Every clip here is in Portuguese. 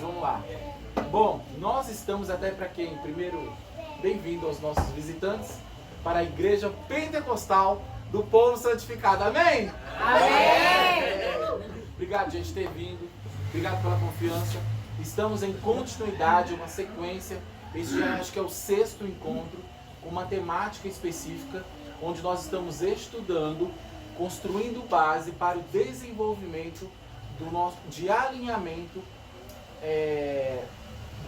gente, vamos lá. Bom, nós estamos até para quem? Primeiro, bem-vindo aos nossos visitantes para a Igreja Pentecostal do Povo Santificado. Amém? Amém! Obrigado, gente, por ter vindo. Obrigado pela confiança. Estamos em continuidade, uma sequência. Esse já acho que é o 6º encontro com uma temática específica, onde nós estamos estudando, construindo base para o desenvolvimento do nosso, de alinhamento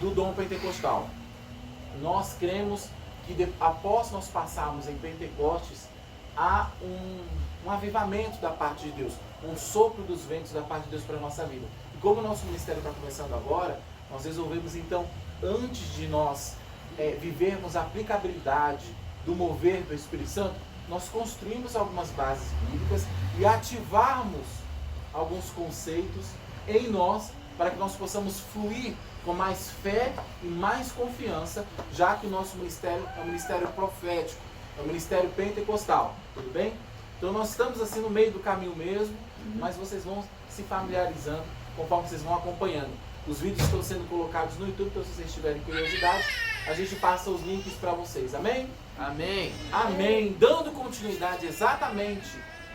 do dom pentecostal. Nós cremos que após nós passarmos em Pentecostes, há um avivamento da parte de Deus, um sopro dos ventos da parte de Deus para a nossa vida. E como o nosso ministério está começando agora, nós resolvemos então, antes de nós vivermos a aplicabilidade do mover do Espírito Santo, nós construímos algumas bases bíblicas e ativarmos alguns conceitos em nós para que nós possamos fluir com mais fé e mais confiança, já que o nosso ministério é um ministério profético, é um ministério pentecostal, tudo bem? Então nós estamos assim no meio do caminho mesmo, mas vocês vão se familiarizando conforme vocês vão acompanhando. Os vídeos estão sendo colocados no YouTube, então se vocês tiverem curiosidade, a gente passa os links para vocês, amém? Amém. Amém. Dando continuidade exatamente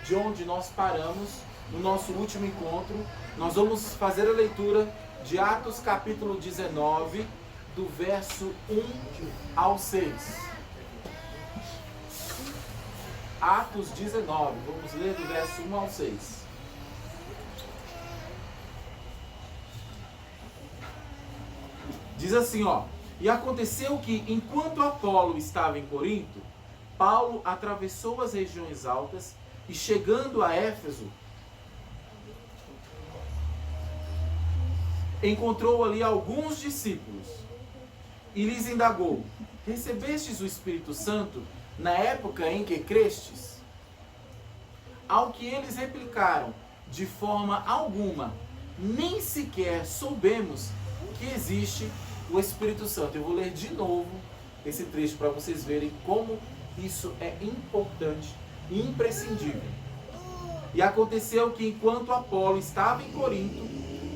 de onde nós paramos no nosso último encontro, nós vamos fazer a leitura de Atos capítulo 19, do verso 1 ao 6. Atos 19, vamos ler do verso 1 ao 6. Diz assim, ó: E aconteceu que, enquanto Apolo estava em Corinto, Paulo atravessou as regiões altas e, chegando a Éfeso, encontrou ali alguns discípulos e lhes indagou: Recebestes o Espírito Santo na época em que crestes? Ao que eles replicaram: De forma alguma, nem sequer soubemos que existe o Espírito Santo. Eu vou ler de novo esse trecho para vocês verem como isso é importante e imprescindível. E aconteceu que, enquanto Apolo estava em Corinto,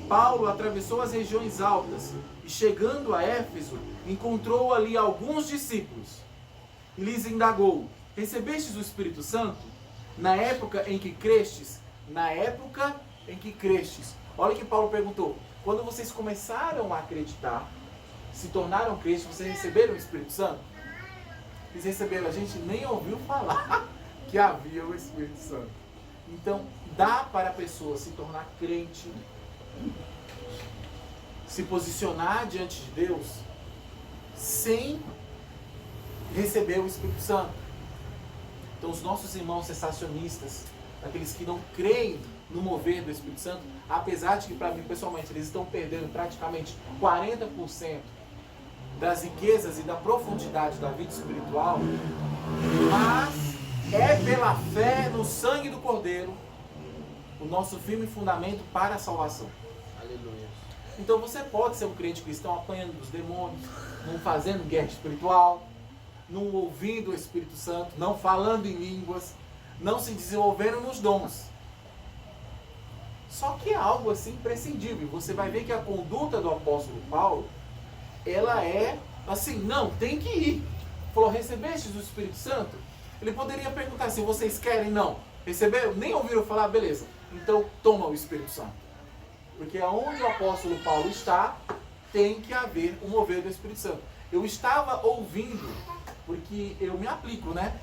Paulo atravessou as regiões altas e, chegando a Éfeso, encontrou ali alguns discípulos e lhes indagou: Recebestes o Espírito Santo na época em que crestes? Na época em que crestes. Olha o que Paulo perguntou: quando vocês começaram a acreditar, se tornaram crentes, vocês receberam o Espírito Santo? Eles receberam, a gente nem ouviu falar que havia o Espírito Santo. Então, dá para a pessoa se tornar crente, se posicionar diante de Deus, sem receber o Espírito Santo. Então, os nossos irmãos cessacionistas, aqueles que não creem no mover do Espírito Santo, apesar de que, para mim, pessoalmente, eles estão perdendo praticamente 40% das riquezas e da profundidade da vida espiritual, mas é pela fé no sangue do Cordeiro o nosso firme fundamento para a salvação. Aleluia. Então você pode ser um crente cristão apanhando dos demônios, não fazendo guerra espiritual, não ouvindo o Espírito Santo, não falando em línguas, não se desenvolvendo nos dons. Só que é algo assim imprescindível. Você vai ver que a conduta do apóstolo Paulo, ela é assim: não, tem que ir. Falou: recebestes o Espírito Santo? Ele poderia perguntar assim: vocês querem? Não. Receberam? Nem ouviram falar? Beleza. Então toma o Espírito Santo. Porque aonde o apóstolo Paulo está, tem que haver o mover do Espírito Santo. Eu estava ouvindo, porque eu me aplico, né,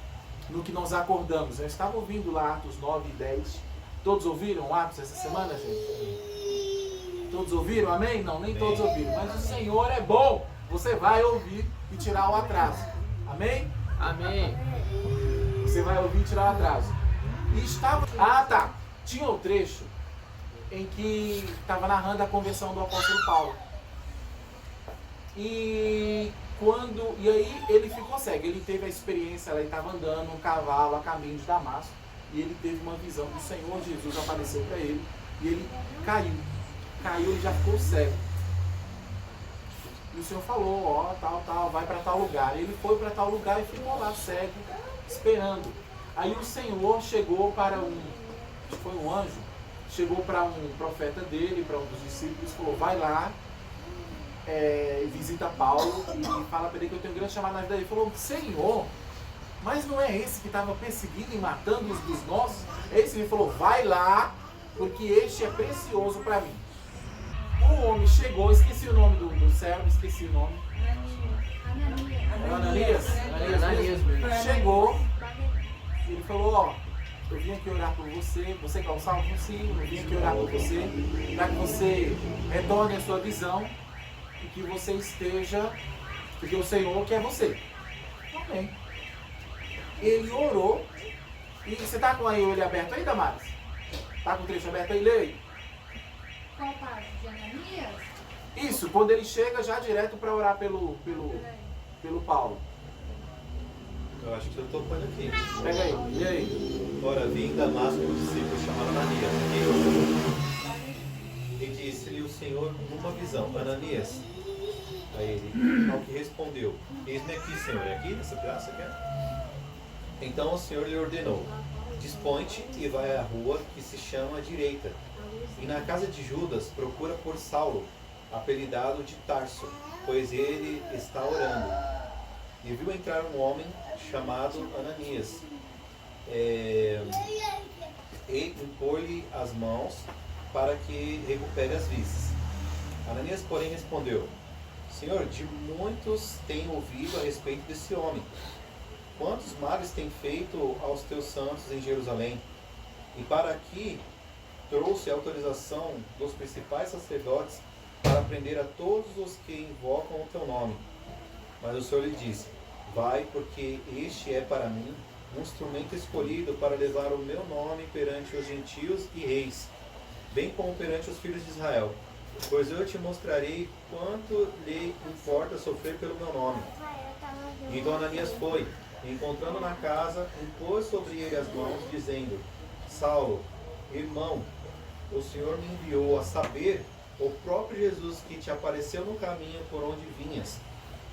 no que nós acordamos. Eu estava ouvindo lá Atos 9 e 10. Todos ouviram Atos essa semana, gente? Todos ouviram? Amém? Não, nem todos ouviram. Mas o Senhor é bom. Você vai ouvir e tirar o atraso. Amém? Amém. Você vai ouvir e tirar o atraso. E estava... Tinha o trecho em que estava narrando a conversão do apóstolo Paulo. E aí ele ficou cego. Ele teve a experiência, ele estava andando um cavalo a caminho de Damasco. E ele teve uma visão do Senhor Jesus, apareceu para ele. E ele caiu. Caiu e já ficou cego. E o Senhor falou: ó, tal, vai para tal lugar. Ele foi para tal lugar e ficou lá cego, esperando. Aí o Senhor chegou para foi um anjo, chegou para um profeta dele, para um dos discípulos, e falou: vai lá visita Paulo e fala para ele que eu tenho um grande chamado na vida dele. Ele falou, Senhor, mas não é esse que estava perseguindo e matando os dos nossos? Esse me falou, vai lá, porque este é precioso para mim. O homem chegou, esqueci o nome do servo, esqueci o nome. Ananias mesmo. Chegou, ele falou, ó, eu vim aqui orar por você, você quer um salvo? Sim, eu vim aqui orar por você, para que você retorne a sua visão e que você esteja, porque o Senhor quer você. Amém. Ele orou, e você está com aí o olho aberto aí, Damares? Está com o trecho aberto aí? Lê aí. Qual parte? De Ananias? Isso, quando ele chega já direto para orar pelo Paulo. Eu acho que eu estou pondo aqui. Pega aí, lê aí. Ora, vi em Damasco um discípulo chamado Ananias. E disse-lhe o Senhor numa visão, Ananias. A ele, ao que respondeu, eis-me aqui, Senhor. É aqui, nessa praça aqui? Então o Senhor lhe ordenou, dispõe-te e vai à rua que se chama Direita. E na casa de Judas procura por Saulo, apelidado de Tarso, pois ele está orando. E viu entrar um homem chamado Ananias, e impor-lhe as mãos para que recupere as vistas. Ananias, porém, respondeu, Senhor, de muitos tenho ouvido a respeito desse homem. Quantos males tem feito aos teus santos em Jerusalém? E para aqui trouxe a autorização dos principais sacerdotes para prender a todos os que invocam o teu nome. Mas o Senhor lhe disse, vai, porque este é para mim um instrumento escolhido para levar o meu nome perante os gentios e reis, bem como perante os filhos de Israel. Pois eu te mostrarei quanto lhe importa sofrer pelo meu nome. Então Ananias foi, e encontrando na casa, impôs sobre ele as mãos, dizendo, Saulo, irmão, o Senhor me enviou a saber o próprio Jesus que te apareceu no caminho por onde vinhas,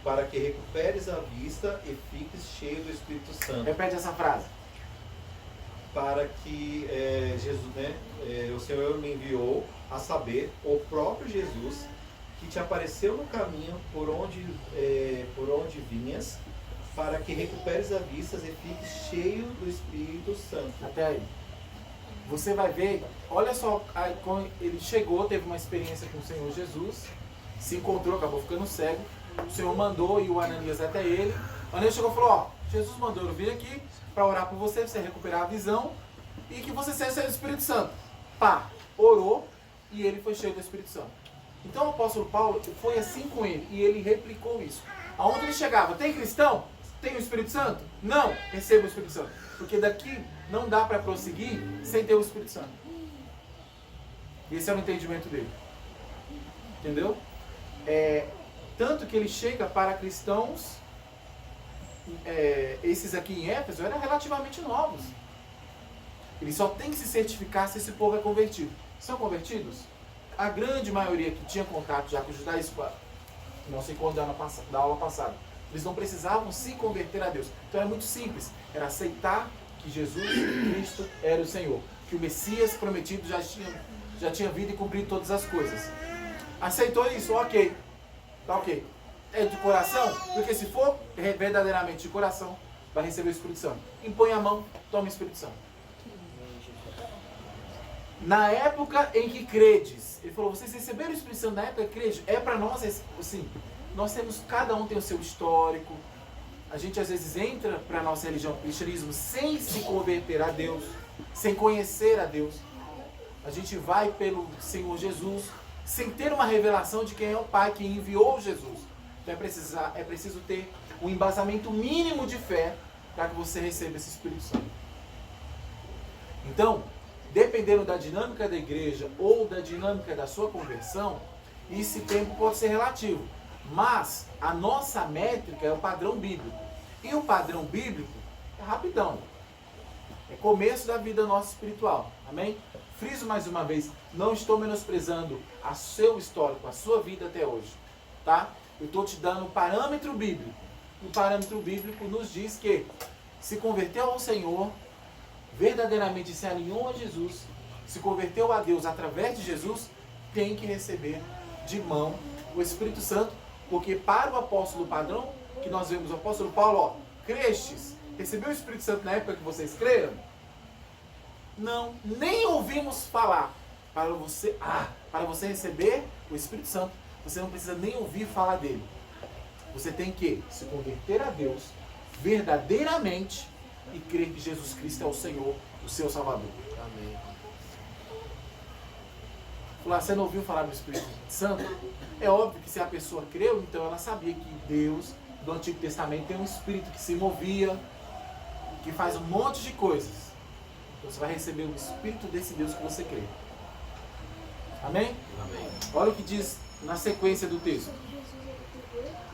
para que recuperes a vista e fiques cheio do Espírito Santo. Repete essa frase. Para que o Senhor me enviou a saber o próprio Jesus que te apareceu no caminho por onde vinhas, para que recuperes a vista e fiques cheio do Espírito Santo. Até aí. Você vai ver, olha só, aí, quando ele chegou, teve uma experiência com o Senhor Jesus, se encontrou, acabou ficando cego. O Senhor mandou ir o Ananias até ele. O Ananias chegou e falou, ó, Jesus mandou eu vir aqui para orar por você, pra você recuperar a visão e que você seja cheio do Espírito Santo. Pá, orou e ele foi cheio do Espírito Santo. Então o apóstolo Paulo foi assim com ele e ele replicou isso. Aonde ele chegava, tem cristão? Tem o Espírito Santo? Não, receba o Espírito Santo. Porque daqui não dá para prosseguir sem ter o Espírito Santo. Esse é o entendimento dele. Entendeu? Tanto que ele chega para cristãos, esses aqui em Éfeso eram relativamente novos. Ele só tem que se certificar se esse povo é convertido. São convertidos? A grande maioria que tinha contato já com o judaísmo, nosso encontro da aula passada, eles não precisavam se converter a Deus. Então é muito simples, era aceitar que Jesus Cristo era o Senhor, que o Messias prometido já tinha vindo e cumprido todas as coisas. Aceitou isso? Ok. Tá ok. É de coração? Porque se for verdadeiramente de coração, vai receber o Espírito Santo. Impõe a mão, toma o Espírito Santo. Na época em que credes, ele falou, vocês receberam o Espírito Santo na época que credes? É para nós, assim, nós temos, cada um tem o seu histórico. A gente às vezes entra para a nossa religião, o cristianismo, sem se converter a Deus, sem conhecer a Deus. A gente vai pelo Senhor Jesus, sem ter uma revelação de quem é o Pai que enviou Jesus. Então é preciso ter um embasamento mínimo de fé para que você receba esse Espírito Santo. Então, dependendo da dinâmica da igreja ou da dinâmica da sua conversão, esse tempo pode ser relativo. Mas a nossa métrica é o padrão bíblico. E o padrão bíblico é rapidão. É começo da vida nossa espiritual. Amém? Friso mais uma vez, não estou menosprezando a seu histórico, a sua vida até hoje. Tá? Eu estou te dando o parâmetro bíblico. O parâmetro bíblico nos diz que se converteu ao Senhor, verdadeiramente se alinhou a Jesus, se converteu a Deus através de Jesus, tem que receber de mão o Espírito Santo, porque para o apóstolo padrão, que nós vemos o apóstolo Paulo, ó, crestes, recebeu o Espírito Santo na época que vocês creram? Não, nem ouvimos falar. Para você receber o Espírito Santo, você não precisa nem ouvir falar dele. Você tem que se converter a Deus verdadeiramente e crer que Jesus Cristo é o Senhor, o seu Salvador. Amém. Falar, você não ouviu falar do Espírito Santo? É óbvio que se a pessoa creu, então ela sabia que Deus, do Antigo Testamento, tem um Espírito que se movia, que faz um monte de coisas. Então você vai receber o Espírito desse Deus que você crê. Amém? Amém. Olha o que diz na sequência do texto.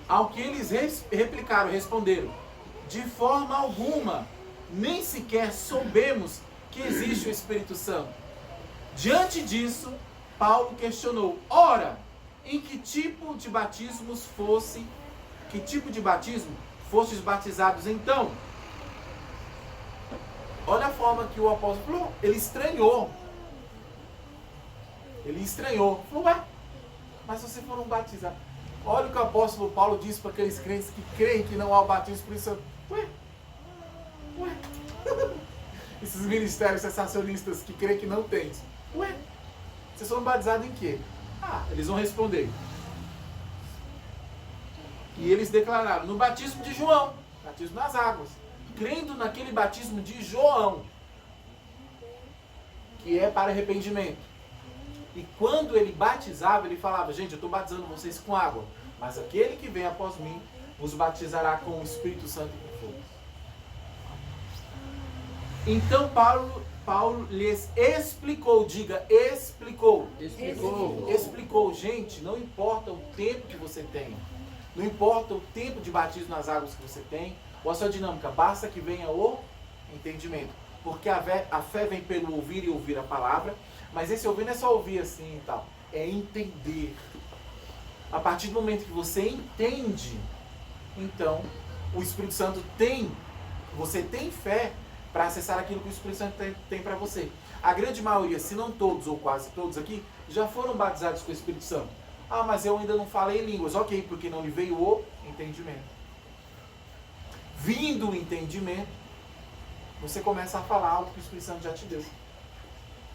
Ao que eles replicaram, responderam: de forma alguma, nem sequer soubemos que existe o Espírito Santo. Diante disso, Paulo questionou: ora, em que tipo de batismo fostes batizados então? Olha a forma que o apóstolo falou, ele estranhou. Falou, ué, mas vocês foram batizados. Olha o que o apóstolo Paulo disse para aqueles crentes que creem que não há o batismo por isso. Ué. Esses ministérios sensacionistas que creem que não tem isso. Ué, vocês foram batizados em quê? Eles vão responder. E eles declararam, no batismo de João, batismo nas águas, crendo naquele batismo de João, que é para arrependimento. E quando ele batizava, ele falava, gente, eu estou batizando vocês com água, mas aquele que vem após mim vos batizará com o Espírito Santo e com fogo. Então Paulo lhes explicou, diga, explicou. Explicou, gente, não importa o tempo que você tenha, não importa o tempo de batismo nas águas que você tem, ou a sua dinâmica, basta que venha o entendimento. Porque a fé vem pelo ouvir e ouvir a palavra, mas esse ouvir não é só ouvir assim e tal, é entender. A partir do momento que você entende, então o Espírito Santo você tem fé para acessar aquilo que o Espírito Santo tem para você. A grande maioria, se não todos ou quase todos aqui, já foram batizados com o Espírito Santo. Mas eu ainda não falei línguas. Ok, porque não lhe veio o entendimento. Vindo o entendimento, você começa a falar algo que o Espírito Santo já te deu.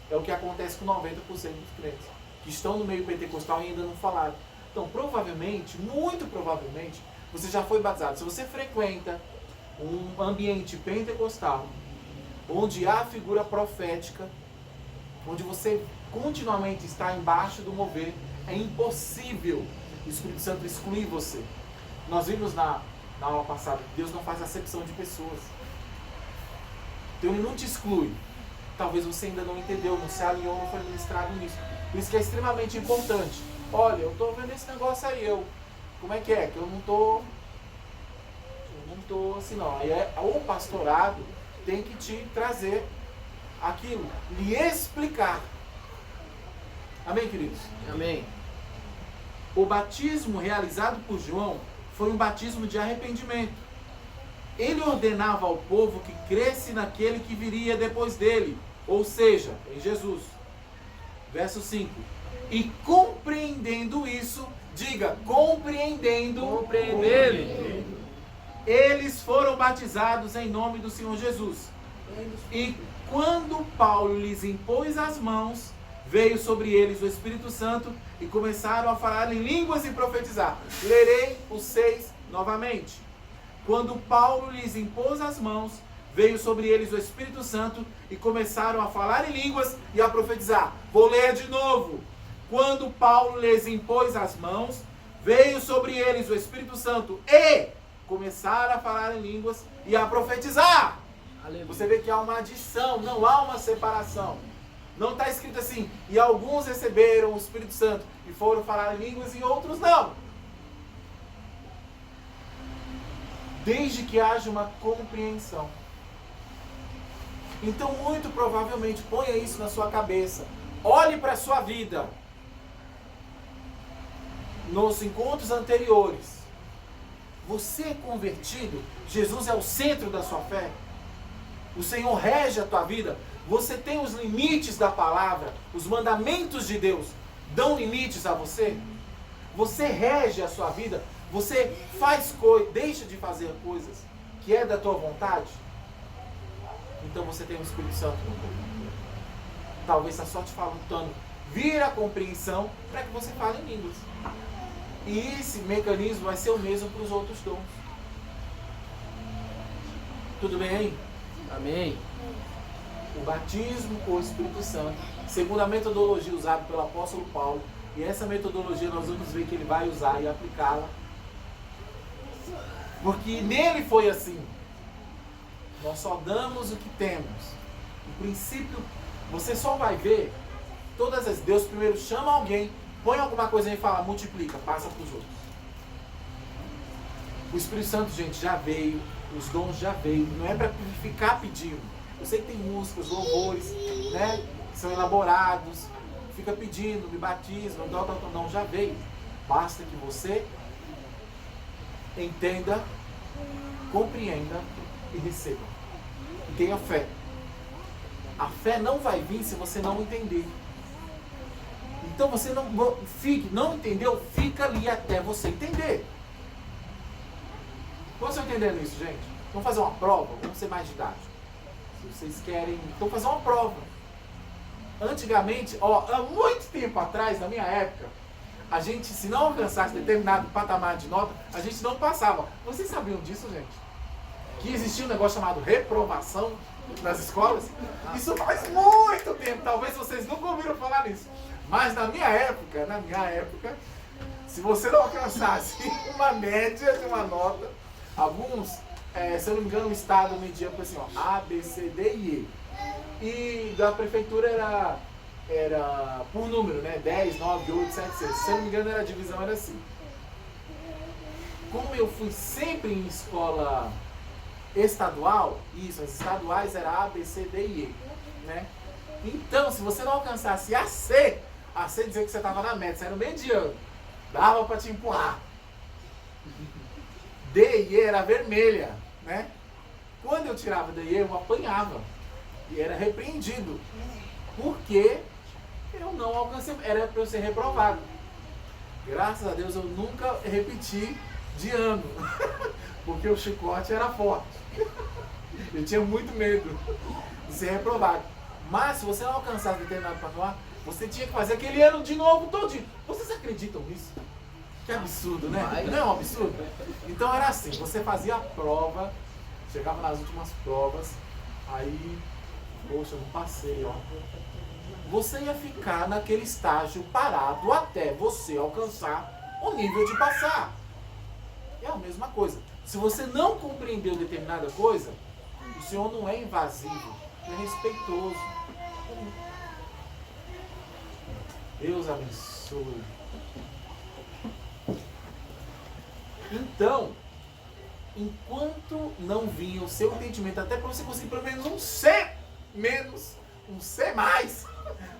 É o que acontece com 90% dos crentes, que estão no meio pentecostal e ainda não falaram. Então, provavelmente, muito provavelmente, você já foi batizado. Se você frequenta um ambiente pentecostal, onde há figura profética, onde você continuamente está embaixo do mover, é impossível o Espírito Santo excluir você. Nós vimos na aula passada que Deus não faz acepção de pessoas. Então ele não te exclui. Talvez você ainda não entendeu, não se alinhou, não foi ministrado nisso. Por isso que é extremamente importante. Olha, eu estou vendo esse negócio aí, como é? Que eu não estou assim não. Aí o pastorado tem que te trazer aquilo, lhe explicar. Amém, queridos? Amém. O batismo realizado por João foi um batismo de arrependimento. Ele ordenava ao povo que cresce naquele que viria depois dele, ou seja, em Jesus. Verso 5. E compreendendo isso, diga, compreendendo, eles foram batizados em nome do Senhor Jesus. E quando Paulo lhes impôs as mãos, veio sobre eles o Espírito Santo e começaram a falar em línguas e profetizar. Lerei os 6 novamente. Quando Paulo lhes impôs as mãos, veio sobre eles o Espírito Santo e começaram a falar em línguas e a profetizar. Vou ler de novo. Quando Paulo lhes impôs as mãos, veio sobre eles o Espírito Santo e começaram a falar em línguas e a profetizar. Aleluia. Você vê que há uma adição, não há uma separação. Não está escrito assim, e alguns receberam o Espírito Santo e foram falar em línguas e outros não. Desde que haja uma compreensão. Então, muito provavelmente, ponha isso na sua cabeça. Olhe para a sua vida. Nos encontros anteriores, você é convertido? Jesus é o centro da sua fé? O Senhor rege a tua vida? Você tem os limites da palavra? Os mandamentos de Deus dão limites a você? você rege a sua vida, você deixa de fazer coisas que é da tua vontade, então você tem o Espírito Santo no corpo. Talvez está só te faltando vir a compreensão para que você fale em línguas. E esse mecanismo vai ser o mesmo para os outros dons. Tudo bem aí? Amém. O batismo com o Espírito Santo, segundo a metodologia usada pelo apóstolo Paulo, e essa metodologia nós vamos ver que ele vai usar e aplicá-la, porque nele foi assim. Nós só damos o que temos. O princípio, você só vai ver, todas as vezes, Deus primeiro chama alguém, põe alguma coisa aí e fala, multiplica, passa para os outros. O Espírito Santo, gente, já veio, os dons já veio, não é para ficar pedindo. Eu sei que tem músicas, louvores, né, que são elaborados, fica pedindo, me batismo, não, já veio. Basta que você entenda, compreenda e receba. E tenha fé. A fé não vai vir se você não entender. Então você não entendeu, fica ali até você entender. Vocês estão entendendo isso, gente? Vamos fazer uma prova? Vamos ser mais didáticos. Se vocês querem, então fazer uma prova. Antigamente, há muito tempo atrás, na minha época, a gente, se não alcançasse determinado patamar de nota, a gente não passava. Vocês sabiam disso, gente? Que existia um negócio chamado reprovação nas escolas? Isso faz muito tempo, talvez vocês nunca ouviram falar nisso. Mas na minha época, se você não alcançasse uma média de uma nota, alguns, se eu não me engano, o estado media assim, ó, A, B, C, D e E. E da prefeitura era por número, né? 10, 9, 8, 7, 6. Se eu não me engano, a divisão era assim. Como eu fui sempre em escola estadual, isso, as estaduais era A, B, C, D e E, né? Então, se você não alcançasse a C dizia que você estava na média, você era mediano, dava para te empurrar. D e E era vermelha, né? Quando eu tirava D e E, eu apanhava e era repreendido, porque eu não alcancei, era para eu ser reprovado. Graças a Deus eu nunca repeti de ano, porque o chicote era forte. Eu tinha muito medo de ser reprovado. Mas se você não alcançasse determinado patamar, você tinha que fazer aquele ano de novo todinho. Vocês acreditam nisso? Que absurdo, né? Não é um absurdo? Então era assim, você fazia a prova, chegava nas últimas provas, aí, poxa, eu não passei, ó. Você ia ficar naquele estágio parado até você alcançar o nível de passar. É a mesma coisa. Se você não compreendeu determinada coisa, o Senhor não é invasivo, é respeitoso. Deus abençoe. Então, enquanto não vinha o seu entendimento, até para você conseguir pelo menos um C menos, um C mais,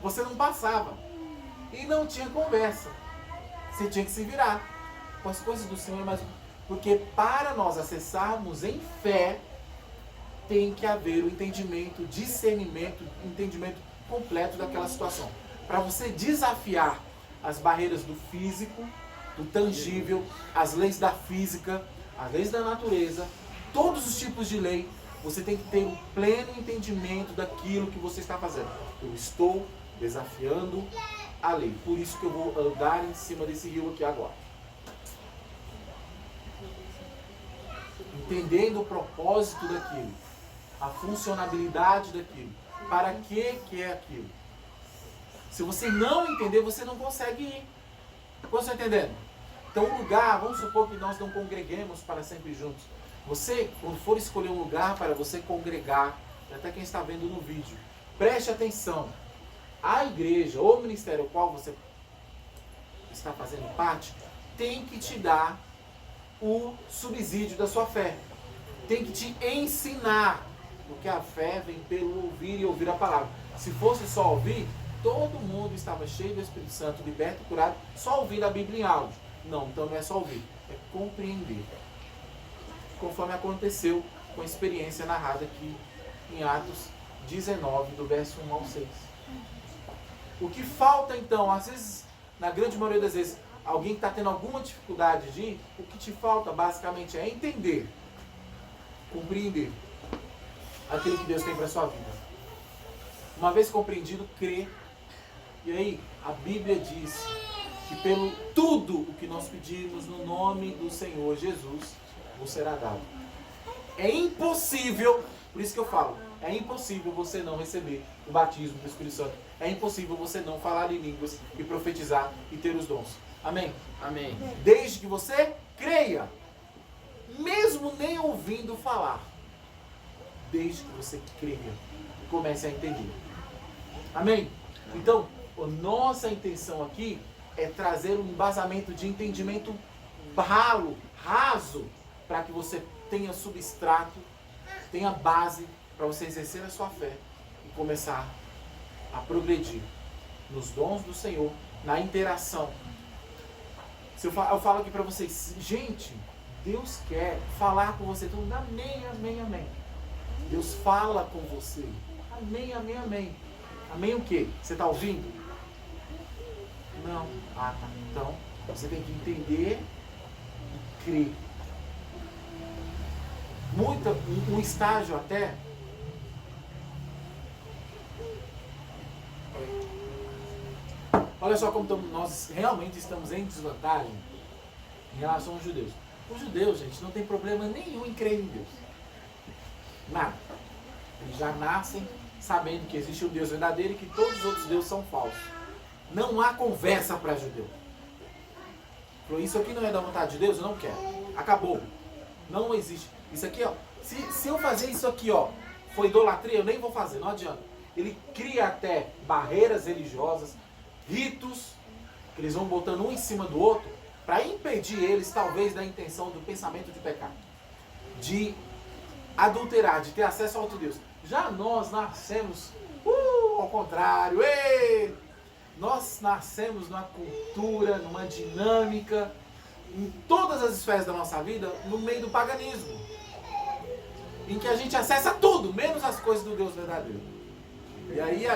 você não passava. E não tinha conversa. Você tinha que se virar com as coisas do Senhor. Mas, porque para nós acessarmos em fé, tem que haver o entendimento, discernimento, entendimento completo daquela situação. Para você desafiar as barreiras do físico, do tangível, as leis da física, as leis da natureza, todos os tipos de lei, você tem que ter um pleno entendimento daquilo que você está fazendo. Eu estou desafiando a lei. Por isso que eu vou andar em cima desse rio aqui agora. Entendendo o propósito daquilo, a funcionabilidade daquilo, para que é aquilo. Se você não entender, você não consegue ir. Vocês estão entendendo? Então um lugar, vamos supor que nós não congreguemos para sempre juntos. Você, quando for escolher um lugar para você congregar, até quem está vendo no vídeo, preste atenção. A igreja ou o ministério ao qual você está fazendo parte, tem que te dar o subsídio da sua fé. Tem que te ensinar, porque a fé vem pelo ouvir e ouvir a palavra. Se fosse só ouvir, todo mundo estava cheio do Espírito Santo, liberto, curado, só ouvindo a Bíblia em áudio. Não, então não é só ouvir, é compreender. Conforme aconteceu com a experiência narrada aqui em Atos 19, do verso 1 ao 6. O que falta então, às vezes, na grande maioria das vezes, alguém que está tendo alguma dificuldade de ir, o que te falta basicamente é entender, compreender aquilo que Deus tem para sua vida. Uma vez compreendido, crer. E aí, a Bíblia diz que pelo tudo o que nós pedimos no nome do Senhor Jesus, vos será dado. É impossível, por isso que eu falo, é impossível você não receber o batismo do Espírito Santo. É impossível você não falar em línguas e profetizar e ter os dons. Amém? Amém. Desde que você creia, mesmo nem ouvindo falar. Desde que você creia e comece a entender. Amém? Então, a nossa intenção aqui é trazer um embasamento de entendimento raso, para que você tenha substrato, tenha base para você exercer a sua fé e começar a progredir nos dons do Senhor, na interação. Eu falo aqui para vocês, gente, Deus quer falar com você. Todo mundo, amém, amém, amém. Deus fala com você. Amém, amém, amém. Amém o quê? Você está ouvindo? Não. Ah, tá. Então, você tem que entender e crer. Um estágio até. Olha só como nós realmente estamos em desvantagem em relação aos judeus. Os judeus, gente, não tem problema nenhum em crer em Deus. Nada. Eles já nascem sabendo que existe um Deus verdadeiro e que todos os outros deuses são falsos. Não há conversa para judeu. Falou, isso aqui não é da vontade de Deus? Eu não quero. Acabou. Não existe. Isso aqui, ó. Se eu fazer isso aqui, ó, foi idolatria, eu nem vou fazer. Não adianta. Ele cria até barreiras religiosas, ritos, que eles vão botando um em cima do outro, para impedir eles, talvez, da intenção do pensamento de pecado. De adulterar, de ter acesso ao outro Deus. Já nós nascemos, ao contrário, nós nascemos numa cultura, numa dinâmica, em todas as esferas da nossa vida, no meio do paganismo. Em que a gente acessa tudo, menos as coisas do Deus verdadeiro. E aí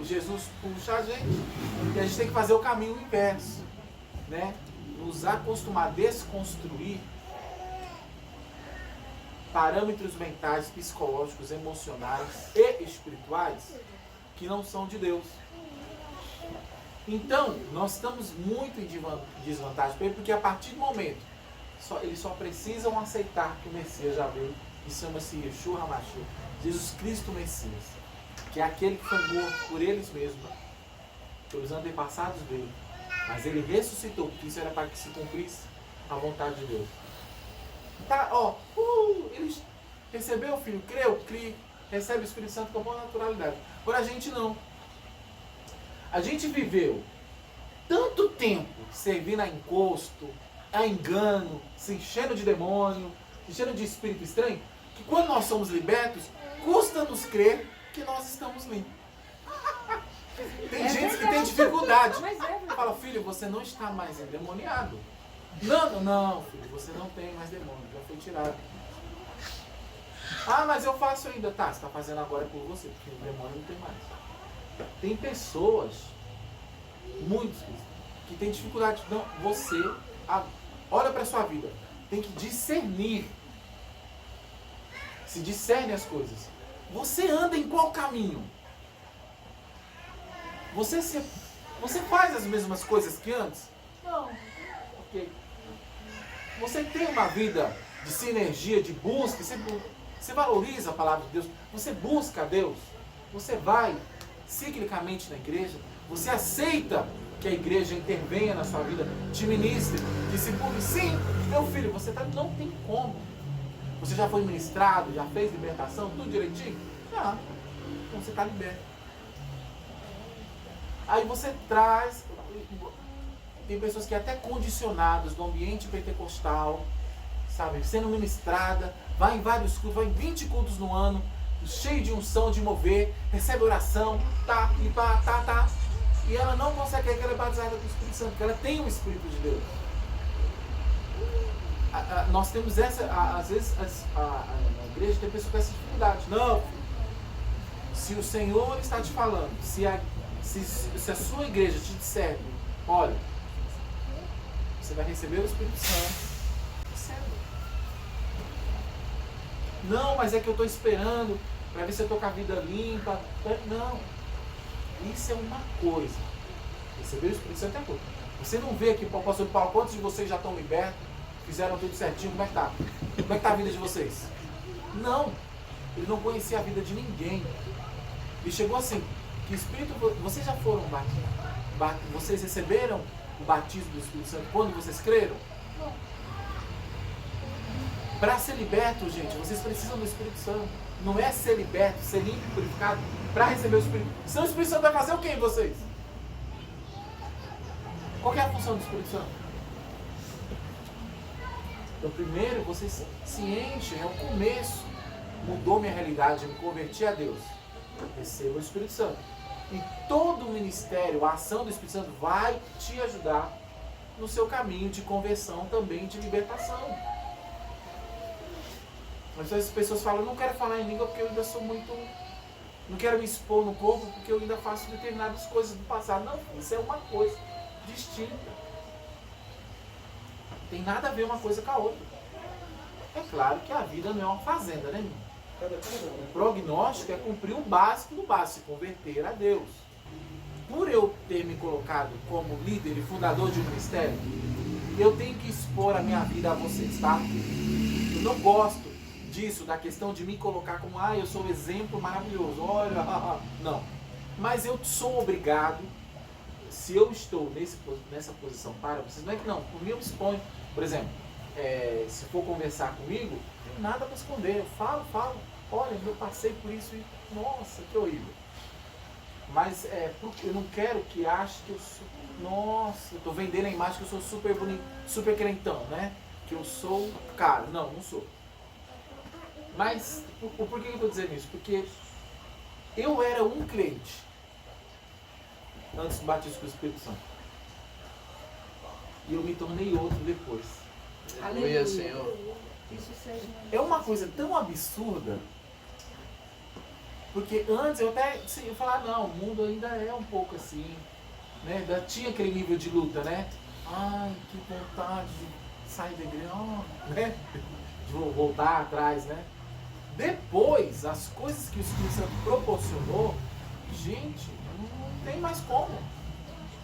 Jesus puxa a gente, e a gente tem que fazer o caminho inverso, né? Nos acostumar a desconstruir parâmetros mentais, psicológicos, emocionais e espirituais que não são de Deus. Então, nós estamos muito em desvantagem para ele, porque a partir do momento, eles só precisam aceitar que o Messias já veio, que chama-se Yeshua HaMashiach, Jesus Cristo Messias, que é aquele que foi morto por eles mesmos, pelos antepassados dele, mas ele ressuscitou, porque isso era para que se cumprisse a vontade de Deus. Tá, ó, eles receberam o Filho, creu, recebe o Espírito Santo com boa naturalidade. Agora a gente não. A gente viveu tanto tempo servindo a encosto, a engano, se enchendo de demônio, se enchendo de espírito estranho, que quando nós somos libertos, custa-nos crer que nós estamos limpos. Tem gente que tem dificuldade. Fala, filho, você não está mais endemoniado. Não, filho, você não tem mais demônio, já foi tirado. Ah, mas eu faço ainda. Tá, você está fazendo agora por você, porque o demônio não tem mais. Tem pessoas, muitos, que têm dificuldade. Não, você, olha para a sua vida, tem que discernir. Se discerne as coisas. Você anda em qual caminho? Você faz as mesmas coisas que antes? Não. Ok. Você tem uma vida de sinergia, de busca, você valoriza a palavra de Deus, você busca a Deus, você vai ciclicamente na igreja, você aceita que a igreja intervenha na sua vida, te ministre, discipule. Sim, meu filho, não tem como. Você já foi ministrado, já fez libertação, tudo direitinho? Já. Então você está liberto. Aí você traz. Tem pessoas que até condicionadas no ambiente pentecostal, sabe, sendo ministrada, vai em vários cultos, vai em 20 cultos no ano, cheio de unção, de mover, recebe oração, e ela não consegue crer que ela é batizada com o Espírito Santo, porque ela tem o Espírito de Deus. Nós temos às vezes, na igreja tem pessoas com essa dificuldade. Não, se o Senhor está te falando, se a sua igreja te disser, olha, Você vai receber o Espírito Santo. Receba. Não, mas é que eu estou esperando para ver se eu estou com a vida limpa. Não. Isso é uma coisa. Receber o Espírito Santo é outra. Você não vê aqui, pastor Paulo, quantos de vocês já estão libertos? Fizeram tudo certinho? Como é que está? Como é que está a vida de vocês? Não. Ele não conhecia a vida de ninguém. E chegou assim, que Espírito, vocês já foram batizados? Vocês receberam o batismo do Espírito Santo quando vocês creram? Não. Para ser liberto, gente, vocês precisam do Espírito Santo. Não é ser liberto, ser limpo e purificado para receber o Espírito. Senão o Espírito Santo vai fazer o que em vocês? Qual é a função do Espírito Santo? Então primeiro vocês se enchem, é o começo. Mudou minha realidade, me converti a Deus. Receba o Espírito Santo. E todo o ministério, a ação do Espírito Santo vai te ajudar no seu caminho de conversão também, de libertação. Mas as pessoas falam, eu não quero falar em língua porque eu ainda sou muito... Não quero me expor no corpo porque eu ainda faço determinadas coisas do passado. Não, isso é uma coisa distinta. Tem nada a ver uma coisa com a outra. É claro que a vida não é uma fazenda, né, irmão? O prognóstico é cumprir o básico do básico, se converter a Deus. Por eu ter me colocado como líder e fundador de um ministério, eu tenho que expor a minha vida a vocês, tá? Eu não gosto disso, da questão de me colocar como, eu sou um exemplo maravilhoso, olha, não. Mas eu sou obrigado, se eu estou nessa posição para vocês, não é que não, por mim eu me exponho. Por exemplo, se for conversar comigo, não tenho nada para esconder, eu falo, olha, eu passei por isso e, nossa, que horrível. Mas porque eu não quero que ache que eu sou, nossa, eu estou vendendo a imagem que eu sou super bonito, super crentão, né? Que eu sou cara, não sou. Mas, por que eu estou dizendo isso? Porque eu era um crente antes do batismo com o Espírito Santo. E eu me tornei outro depois. Aleluia, Senhor. É uma coisa tão absurda. Porque antes eu até eu falava, não, o mundo ainda é um pouco assim. Né? Ainda tinha aquele nível de luta, né? Ai, que vontade de sair da igreja, né? De voltar atrás, né? Depois, as coisas que o Espírito Santo proporcionou, gente, não tem mais como.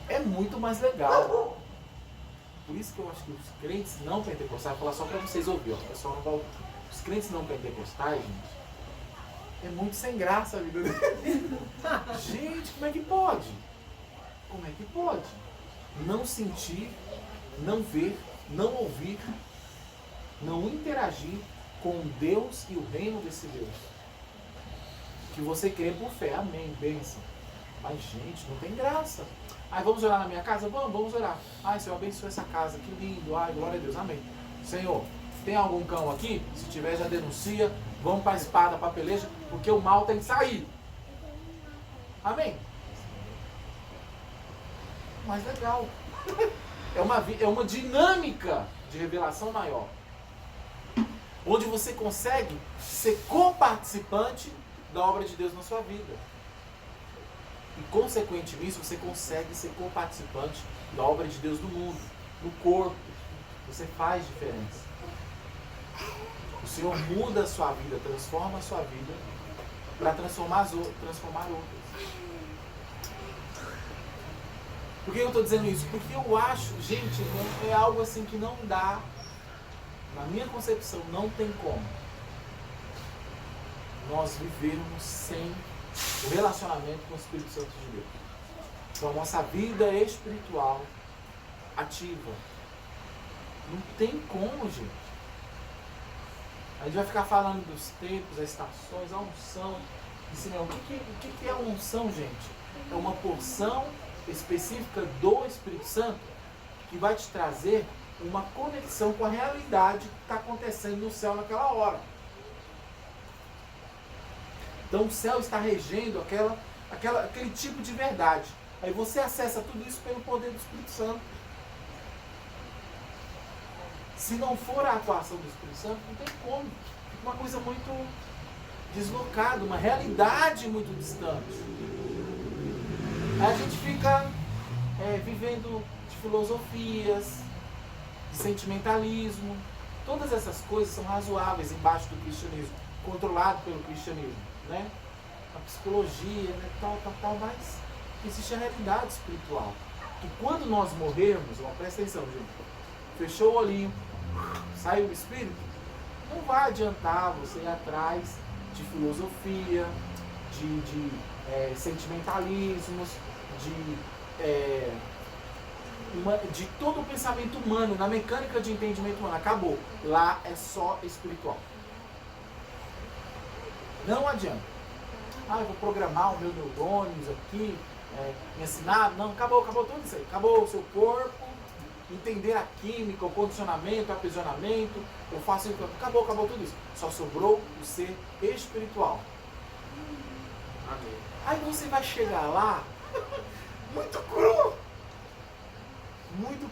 É muito mais legal. Por isso que eu acho que os crentes não pentecostais, vou falar só para vocês ouvirem, ó, pessoal não vai ouvir. Os crentes não pentecostais, gente, é muito sem graça a vida deles. Gente, como é que pode? Como é que pode? Não sentir, não ver, não ouvir, não interagir com Deus e o reino desse Deus. Que você crê por fé, amém, bênção. Mas gente, não tem graça. Vamos orar na minha casa? Vamos orar. Senhor, abençoa essa casa, que lindo. Glória a Deus, amém. Senhor, tem algum cão aqui? Se tiver, já denuncia. Vamos para a espada, para a peleja, porque o mal tem que sair. Amém. Mas legal. É uma dinâmica de revelação maior. Onde você consegue ser coparticipante da obra de Deus na sua vida. E consequentemente você consegue ser coparticipante da obra de Deus no mundo, no corpo. Você faz diferença. O Senhor muda a sua vida, transforma a sua vida para transformar outras. Por que eu estou dizendo isso? Porque eu acho, gente, é algo assim que não dá. Na minha concepção, não tem como nós vivermos sem o relacionamento com o Espírito Santo de Deus. Então, a nossa vida espiritual ativa. Não tem como, gente. A gente vai ficar falando dos tempos, das estações, a unção. O que é a unção, gente? É uma porção específica do Espírito Santo que vai te trazer uma conexão com a realidade que está acontecendo no céu naquela hora. Então o céu está regendo aquele tipo de verdade. Aí você acessa tudo isso pelo poder do Espírito Santo. Se não for a atuação do Espírito Santo, não tem como. Fica uma coisa muito deslocada, uma realidade muito distante. Aí a gente fica vivendo de filosofias, de sentimentalismo. Todas essas coisas são razoáveis embaixo do cristianismo, controlado pelo cristianismo, né? A psicologia, né? tal, mas existe a realidade espiritual. Que quando nós morrermos, ó, presta atenção, gente, fechou o olhinho, saiu o espírito, não vai adiantar você ir atrás de filosofia, de sentimentalismos, de todo o pensamento humano, na mecânica de entendimento humano. Acabou. Lá é só espiritual. Não adianta. Eu vou programar os meus neurônios aqui, me ensinar. Não, acabou tudo isso aí. Acabou o seu corpo, entender a química, o condicionamento, o aprisionamento. Eu faço isso. Acabou tudo isso. Só sobrou o ser espiritual. Amém. Aí você vai chegar lá muito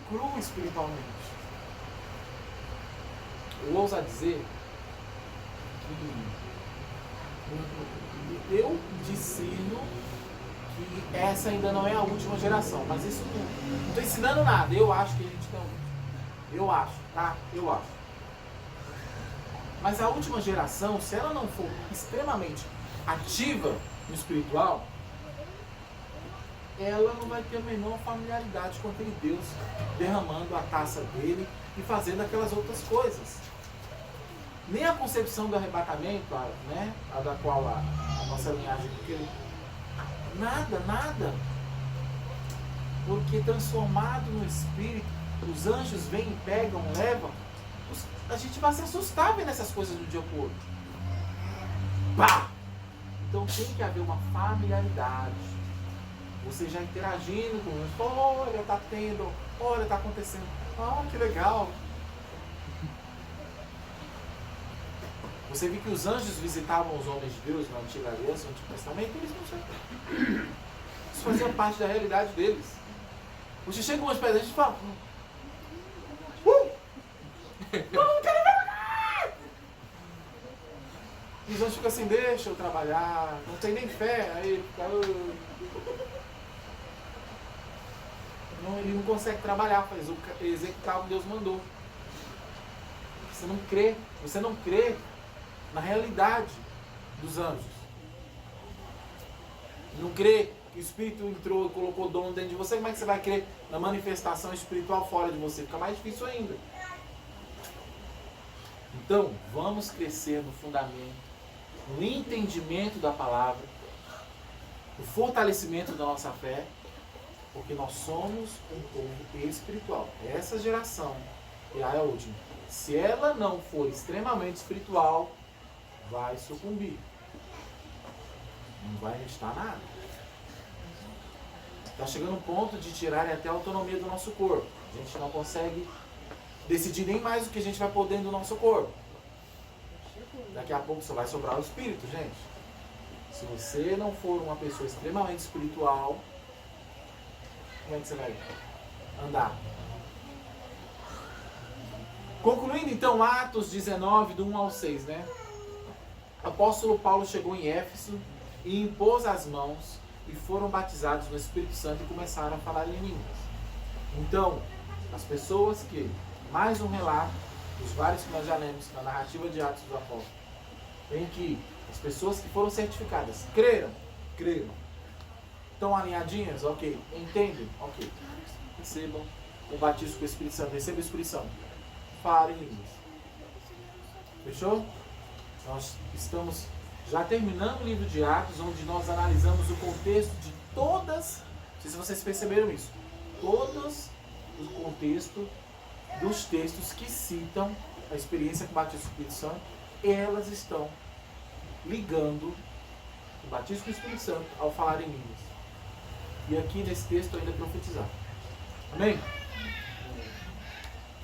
cru espiritualmente. Eu ouso a dizer que eu discerno que essa ainda não é a última geração, mas isso não estou ensinando nada, eu acho que a gente não. Eu acho, tá? Eu acho. Mas a última geração, se ela não for extremamente ativa no espiritual, ela não vai ter a menor familiaridade com aquele Deus derramando a taça dele e fazendo aquelas outras coisas. Nem a concepção do arrebatamento, né, a da qual a nossa linhagem, porque nada. Porque transformado no Espírito, os anjos vêm, pegam, levam, a gente vai se assustar vendo essas coisas do dia por outro. Pá! Então tem que haver uma familiaridade. Você já interagindo com eles, olha, tá tendo, olha, tá acontecendo. Que legal. Você viu que os anjos visitavam os homens de Deus na Antiga Aliança, no Antigo Testamento, eles não sabiam. Isso fazia parte da realidade deles. Você chega umas pedras e fala, não quero ver. E os anjos ficam assim, deixa eu trabalhar, não tem nem fé, aí ele fica... Não, ele não consegue trabalhar, executar o que Deus mandou. Você não crê na realidade dos anjos. Não crê que o Espírito entrou e colocou dom dentro de você. Como é que você vai crer na manifestação espiritual fora de você? Fica mais difícil ainda. Então, vamos crescer no fundamento, no entendimento da palavra, no fortalecimento da nossa fé, porque nós somos um povo espiritual. Essa geração é a última. Se ela não for extremamente espiritual, vai sucumbir. Não vai restar nada. Está chegando um ponto de tirarem até a autonomia do nosso corpo. A gente não consegue decidir nem mais o que a gente vai pôr dentro do nosso corpo. Daqui a pouco só vai sobrar o espírito, gente. Se você não for uma pessoa extremamente espiritual, como é que você vai andar? Concluindo então Atos 19, do 1 ao 6, né? O apóstolo Paulo chegou em Éfeso e impôs as mãos e foram batizados no Espírito Santo e começaram a falar em línguas. Então, as pessoas que, mais um relato dos vários que nós já lemos na narrativa de Atos dos Apóstolos, em que as pessoas que foram certificadas creram. Estão alinhadinhas? Ok. Entendem? Ok. Recebam o batismo com o Espírito Santo. Recebam o Espírito Santo. Falem em línguas. Fechou? Nós estamos já terminando o livro de Atos, onde nós analisamos o contexto de todas, não sei se vocês perceberam isso, todos o contexto dos textos que citam a experiência com o batismo com o Espírito Santo, elas estão ligando o batismo com o Espírito Santo ao falar em línguas. E aqui nesse texto ainda profetizar. Amém?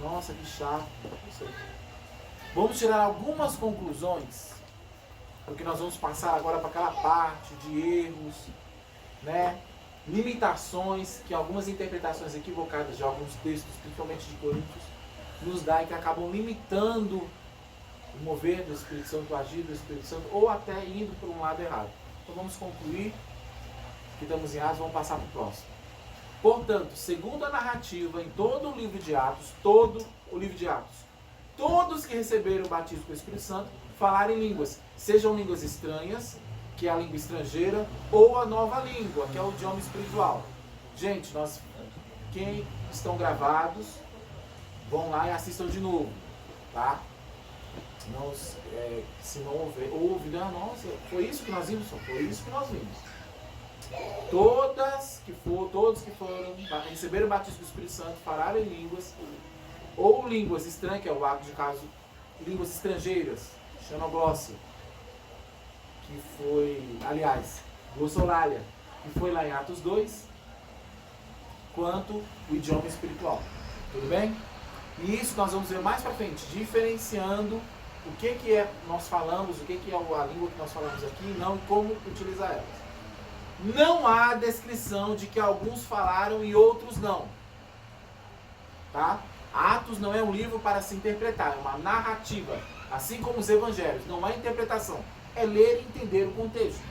Nossa, que chato. Vamos tirar algumas conclusões, porque nós vamos passar agora para aquela parte de erros, né? Limitações que algumas interpretações equivocadas de alguns textos, principalmente de Coríntios, nos dá e que acabam limitando o mover do Espírito Santo, o agir do Espírito Santo, ou até indo por um lado errado. Então vamos concluir, que estamos em Atos, vamos passar para o próximo. Portanto, segundo a narrativa em todo o livro de Atos, todo o livro de Atos, todos que receberam o batismo com o Espírito Santo falaram em línguas, sejam línguas estranhas, que é a língua estrangeira, ou a nova língua, que é o idioma espiritual. Gente, quem estão gravados, vão lá e assistam de novo, tá? Não, se não ouve, nossa, foi isso que nós vimos? Foi isso que nós vimos. Todos que foram, receberam o batismo do Espírito Santo, falaram em línguas, ou línguas estranhas, que é o ato de caso, línguas estrangeiras, xenoglossia, que foi, aliás, glossolalia, que foi lá em Atos 2, quanto o idioma espiritual. Tudo bem? E isso nós vamos ver mais pra frente, diferenciando o que é nós falamos, o que é a língua que nós falamos aqui, não, e como utilizar elas. Não há descrição de que alguns falaram e outros não. Tá? Atos não é um livro para se interpretar, é uma narrativa. Assim como os evangelhos, não há interpretação. É ler e entender o contexto.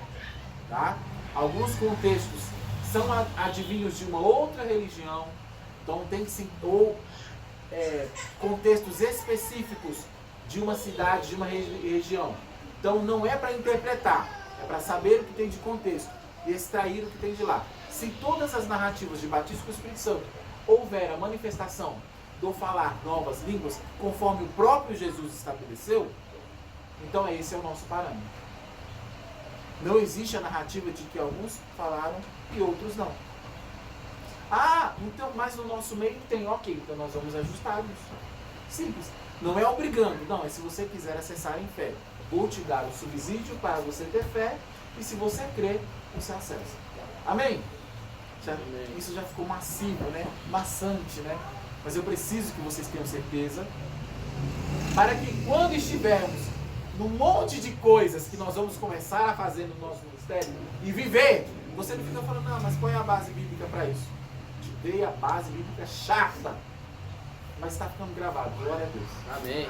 Tá? Alguns contextos são adivinhos de uma outra religião, então tem que ser, ou contextos específicos de uma cidade, de uma região. Então não é para interpretar, é para saber o que tem de contexto e extrair o que tem de lá. Se todas as narrativas de batismo com o Espírito Santo houver a manifestação do falar novas línguas, conforme o próprio Jesus estabeleceu, então esse é o nosso parâmetro. Não existe a narrativa de que alguns falaram e outros não. Ah, então, mas no nosso meio tem, ok, então nós vamos ajustar isso. Simples. Não é obrigando, não, é se você quiser acessar em fé. Vou te dar o subsídio para você ter fé, e se você crer, você acessa. Amém? Isso já ficou massivo, né? Maçante, né? Mas eu preciso que vocês tenham certeza, para que quando estivermos num monte de coisas que nós vamos começar a fazer no nosso ministério e viver, você não fica falando, não, mas qual é a base bíblica para isso? Te dei a base bíblica chata, mas está ficando gravado, glória a Deus. Amém.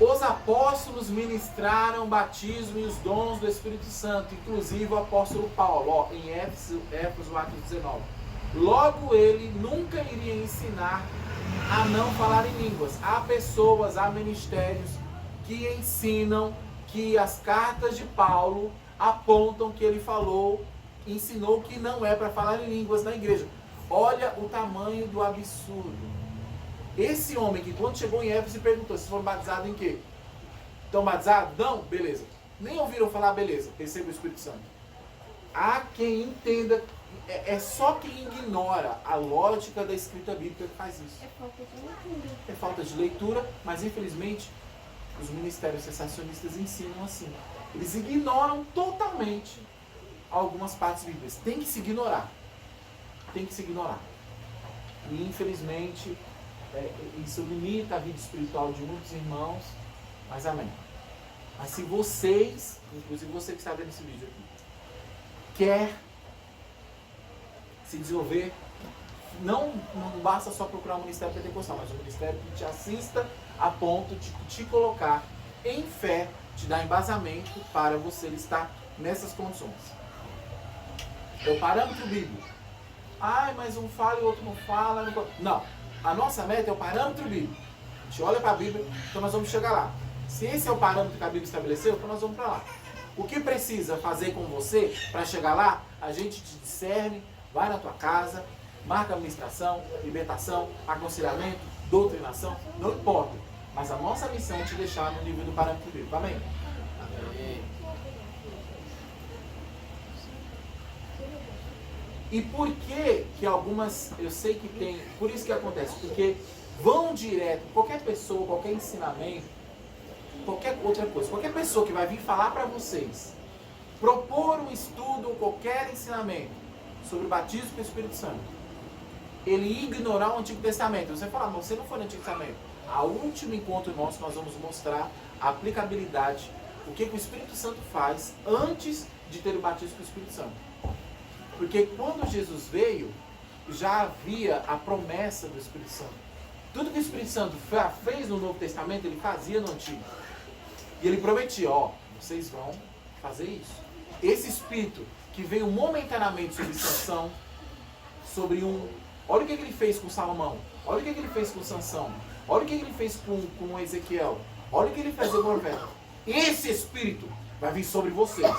Os apóstolos ministraram o batismo e os dons do Espírito Santo, inclusive o apóstolo Paulo, em Éfeso, Atos 19. Logo ele nunca iria ensinar a não falar em línguas. Há pessoas, há ministérios que ensinam que as cartas de Paulo apontam que ele ensinou que não é para falar em línguas na igreja. Olha o tamanho do absurdo. Esse homem que quando chegou em Éfeso perguntou, vocês foram batizados em quê? Estão batizados? Não? Beleza. Nem ouviram falar, beleza, receba o Espírito Santo. Há quem entenda, é só quem ignora a lógica da escrita bíblica que faz isso. É falta de leitura. É falta de leitura, mas infelizmente os ministérios sensacionistas ensinam assim. Eles ignoram totalmente algumas partes bíblicas. Tem que se ignorar. Tem que se ignorar. E infelizmente isso limita a vida espiritual de muitos irmãos, mas amém. Mas se vocês, inclusive você que está vendo esse vídeo aqui, quer se desenvolver, não basta só procurar um ministério pentecostal, mas um ministério que te assista a ponto de te colocar em fé, te dar embasamento para você estar nessas condições. É o parâmetro bíblico. Ai, mas um fala e o outro não fala. Não. A nossa meta é o parâmetro bíblico. A gente olha para a Bíblia, então nós vamos chegar lá. Se esse é o parâmetro que a Bíblia estabeleceu, então nós vamos para lá. O que precisa fazer com você para chegar lá, a gente te discerne, vai na tua casa, marca administração, libertação, aconselhamento, doutrinação, não importa. Mas a nossa missão é te deixar no nível do parâmetro bíblico. Amém? Amém. E por que algumas, eu sei que tem, por isso que acontece, porque vão direto, qualquer pessoa, qualquer ensinamento, qualquer outra coisa, qualquer pessoa que vai vir falar para vocês, propor um estudo ou qualquer ensinamento sobre o batismo com o Espírito Santo, ele ignorar o Antigo Testamento. Você fala, mas você não foi no Antigo Testamento. A último encontro nosso, nós vamos mostrar a aplicabilidade, o que o Espírito Santo faz antes de ter o batismo com o Espírito Santo. Porque quando Jesus veio, já havia a promessa do Espírito Santo. Tudo que o Espírito Santo fez no Novo Testamento, ele fazia no Antigo. E ele prometia, vocês vão fazer isso. Esse espírito que veio momentaneamente sobre Sansão, sobre um... Olha o que ele fez com Salomão. Olha o que ele fez com Sansão. Olha o que ele fez com Ezequiel. Olha o que ele fez com o profeta. Esse espírito vai vir sobre vocês.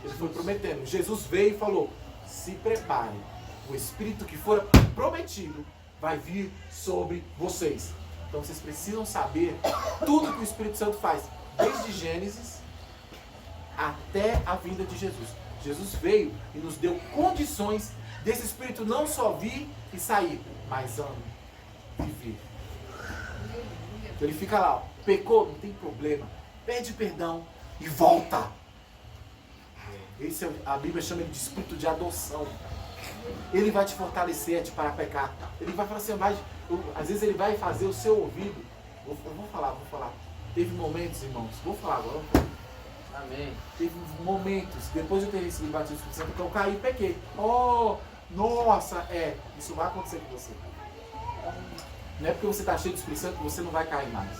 Ele foi prometendo. Jesus veio e falou, se prepare. O espírito que for prometido vai vir sobre vocês. Então vocês precisam saber tudo que o Espírito Santo faz. Desde Gênesis até a vinda de Jesus. Jesus veio e nos deu condições desse espírito não só vir e sair, mas viver. Ele fica lá, ó, pecou, não tem problema, pede perdão e volta. Esse a Bíblia chama ele de espírito de adoção. Ele vai te fortalecer, te parar a pecar. Ele vai falar assim, às vezes ele vai fazer o seu ouvido. Eu vou falar. Teve momentos, irmãos, vou falar agora. Amém. Teve momentos, depois de eu ter recebido o batismo do Espírito Santo, que eu caí e pequei. Oh, nossa, isso vai acontecer com você. Não é porque você está cheio do Espírito Santo que você não vai cair mais.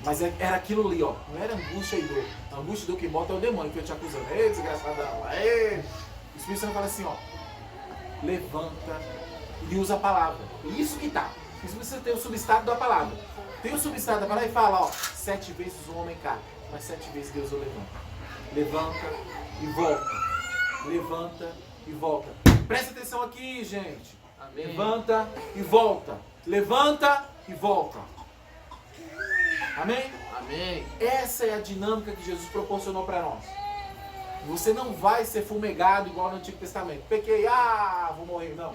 Mas era aquilo ali, ó. Não era angústia e dor. A angústia e dor que bota é o demônio que eu te acusando. Ei, desgraçadão. Ei. O Espírito Santo fala assim, ó. Levanta e usa a palavra. Isso que tá. Isso você tem o substrato da palavra. Tem o substrato da palavra e fala, ó. 7 vezes o homem cai, mas 7 vezes Deus o levanta. Levanta e volta. Levanta e volta. Presta atenção aqui, gente. Amém. Levanta e volta. Levanta e volta. Amém? Amém. Essa é a dinâmica que Jesus proporcionou para nós. Você não vai ser fumegado igual no Antigo Testamento. Pequei, vou morrer. Não.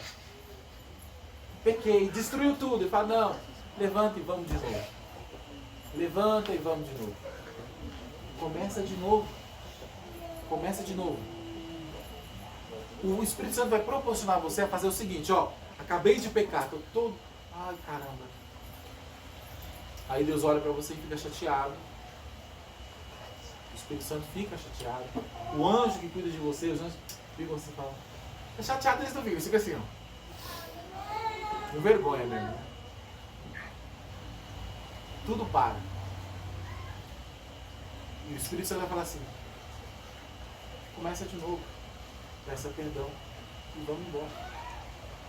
Pequei, destruiu tudo. Ele fala, não, levanta e vamos de novo. Levanta e vamos de novo. Começa de novo. Começa de novo. O Espírito Santo vai proporcionar a você a fazer o seguinte, ó. Acabei de pecar, tô todo... Ai, caramba. Aí Deus olha para você e fica chateado. O Espírito Santo fica chateado. O anjo que cuida de você, os anjos ficam assim, falam. É chateado, eles não ficam, fica assim, ó. Com vergonha mesmo. Tudo para. E o Espírito Santo vai falar assim, começa de novo, peça perdão e vamos embora.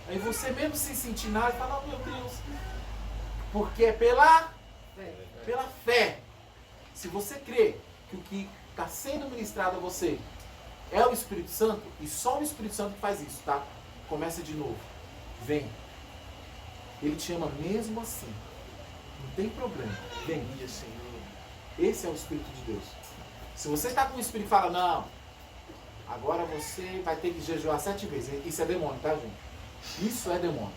Aí você mesmo sem sentir nada fala, oh meu Deus, porque é pela fé. Se você crê que o que está sendo ministrado a você é o Espírito Santo, e só o Espírito Santo que faz isso, tá? Começa de novo. Vem. Ele te ama mesmo assim. Não tem problema. Vem, Senhor. Esse é o Espírito de Deus. Se você está com o Espírito e fala, não, agora você vai ter que jejuar 7 vezes. Isso é demônio, tá, gente? Isso é demônio.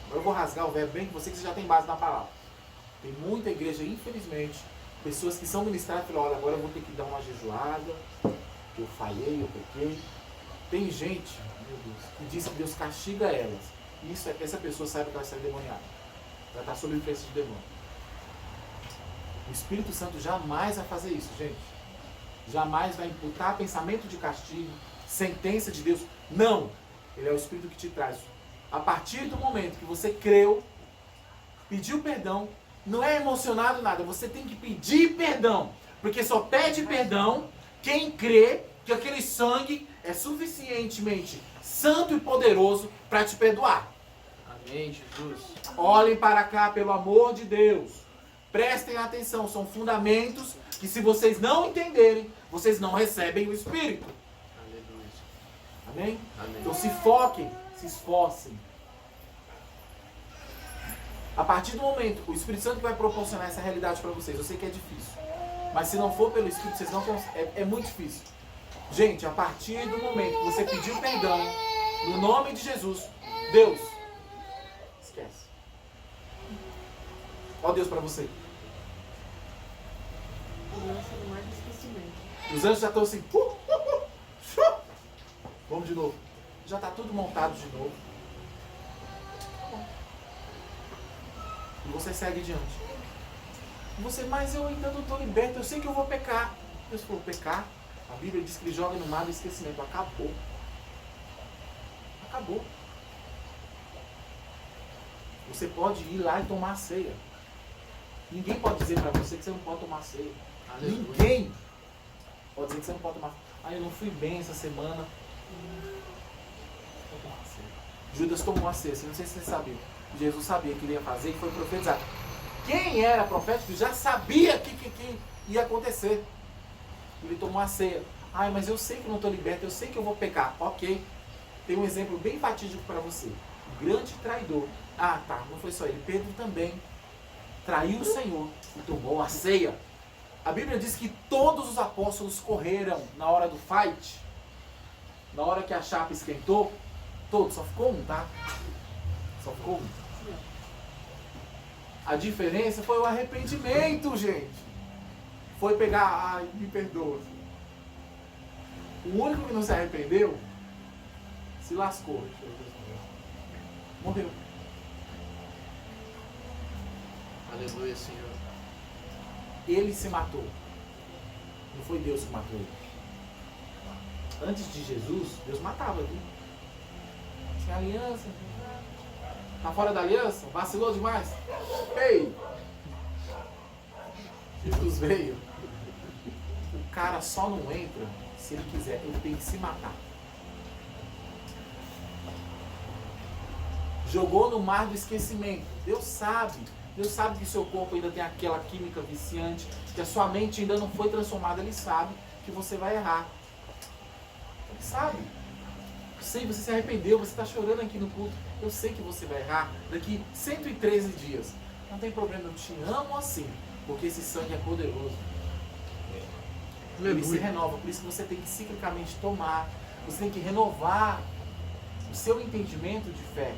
Agora eu vou rasgar o verbo bem que você já tem base na palavra. Tem muita igreja, infelizmente, pessoas que são ministradas e falam, olha, agora eu vou ter que dar uma jejuada, eu falhei, eu pequei. Tem gente, meu Deus, que diz que Deus castiga elas. E essa pessoa sabe que ela está endemoniada. Ela está sob influência de demônio. O Espírito Santo jamais vai fazer isso, gente. Jamais vai imputar pensamento de castigo, sentença de Deus. Não! Ele é o Espírito que te traz. A partir do momento que você creu, pediu perdão, não é emocionado nada, você tem que pedir perdão. Porque só pede perdão quem crê que aquele sangue é suficientemente santo e poderoso para te perdoar. Amém, Jesus. Olhem para cá, pelo amor de Deus. Prestem atenção, são fundamentos que se vocês não entenderem, vocês não recebem o Espírito. Aleluia. Amém? Amém. Então se foquem, se esforcem. A partir do momento, o Espírito Santo vai proporcionar essa realidade para vocês. Eu sei que é difícil. Mas se não for pelo Espírito, vocês não conseguem. É muito difícil. Gente, a partir do momento que você pediu perdão, no nome de Jesus, Deus, esquece. Ó Deus para você. Os anjos já estão assim. Vamos de novo. Já está tudo montado de novo. E você segue diante. E você, mas eu ainda não estou liberto, eu sei que eu vou pecar. Deus falou, pecar? A Bíblia diz que ele joga no mar do esquecimento. Acabou. Acabou. Você pode ir lá e tomar a ceia. Ninguém pode dizer para você que você não pode tomar ceia. Aleluia. Ninguém pode dizer que você não pode tomar. Aí eu não fui bem essa semana. Judas tomou a ceia. Não sei se vocês sabiam. Jesus sabia que ele ia fazer e foi profetizar. Quem era profético já sabia que ia acontecer. Ele tomou a ceia. Ai, mas eu sei que não estou liberto, eu sei que eu vou pecar. Ok. Tem um exemplo bem fatídico para você. O grande traidor. Ah, tá. Não foi só ele. Pedro também traiu o Senhor e tomou a ceia. A Bíblia diz que todos os apóstolos correram na hora do fight. Na hora que a chapa esquentou. Todos. Só ficou um, tá? Só ficou um. A diferença foi o arrependimento, gente. Foi pegar, ai, me perdoa. O único que não se arrependeu, se lascou. Morreu. Aleluia, Senhor. Ele se matou. Não foi Deus que matou ele. Antes de Jesus, Deus matava ele. Tinha aliança. Tá fora da aliança? Vacilou demais? Ei! Jesus veio. O cara só não entra se ele quiser. Ele tem que se matar. Jogou no mar do esquecimento. Deus sabe que o seu corpo ainda tem aquela química viciante, que a sua mente ainda não foi transformada. Ele sabe que você vai errar. Ele sabe. Eu sei, você se arrependeu, você está chorando aqui no culto. Eu sei que você vai errar daqui 113 dias. Não tem problema, eu te amo assim, porque esse sangue é poderoso. Ele se renova, por isso que você tem que ciclicamente tomar. Você tem que renovar o seu entendimento de fé.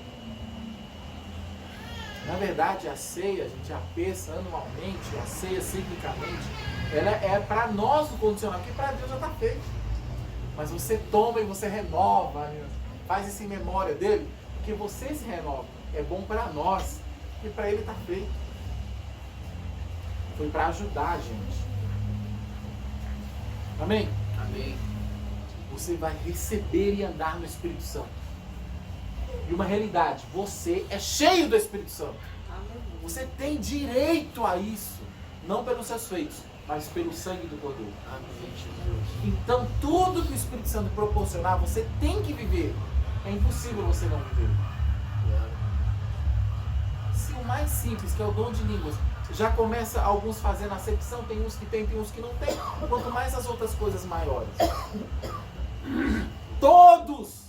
Na verdade, a ceia, a gente a peça anualmente, a ceia ciclicamente, ela é para nós o condicional, porque para Deus já está feito. Mas você toma e você renova, faz isso em memória dele, porque você se renova. É bom para nós, e para ele está feito. Foi para ajudar a gente. Amém? Amém. Você vai receber e andar no Espírito Santo. E uma realidade, você é cheio do Espírito Santo. Você tem direito a isso. Não pelos seus feitos, mas pelo sangue do Cordeiro. Amém, Jesus. Então tudo que o Espírito Santo proporcionar, você tem que viver. É impossível você não viver. Se o mais simples, que é o dom de línguas, já começa alguns fazendo acepção, tem uns que tem uns que não tem. Quanto mais as outras coisas maiores. Todos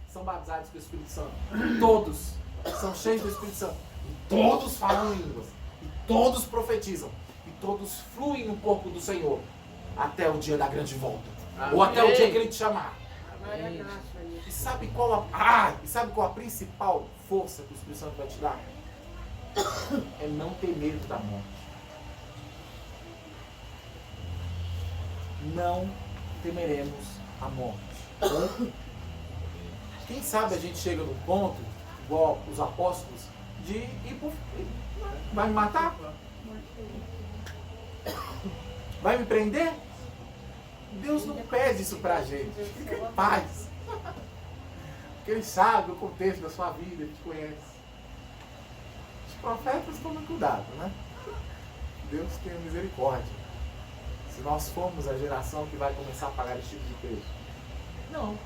são batizados com o Espírito Santo. Todos são cheios do Espírito Santo. E todos falam línguas. E todos profetizam. E todos fluem no corpo do Senhor. Até o dia da grande volta. Amém. Ou até o dia que Ele te chamar. Amém. E sabe qual a principal força que o Espírito Santo vai te dar? É não ter medo da morte. Não temeremos a morte. Quem sabe a gente chega num ponto, igual os apóstolos, de ir por... Vai me matar? Vai me prender? Deus não pede isso pra gente. Fica em paz. Porque Ele sabe o contexto da sua vida, Ele te conhece. Os profetas tomam cuidado, né? Deus tenha misericórdia. Se nós formos a geração que vai começar a pagar esse tipo de preço. Não.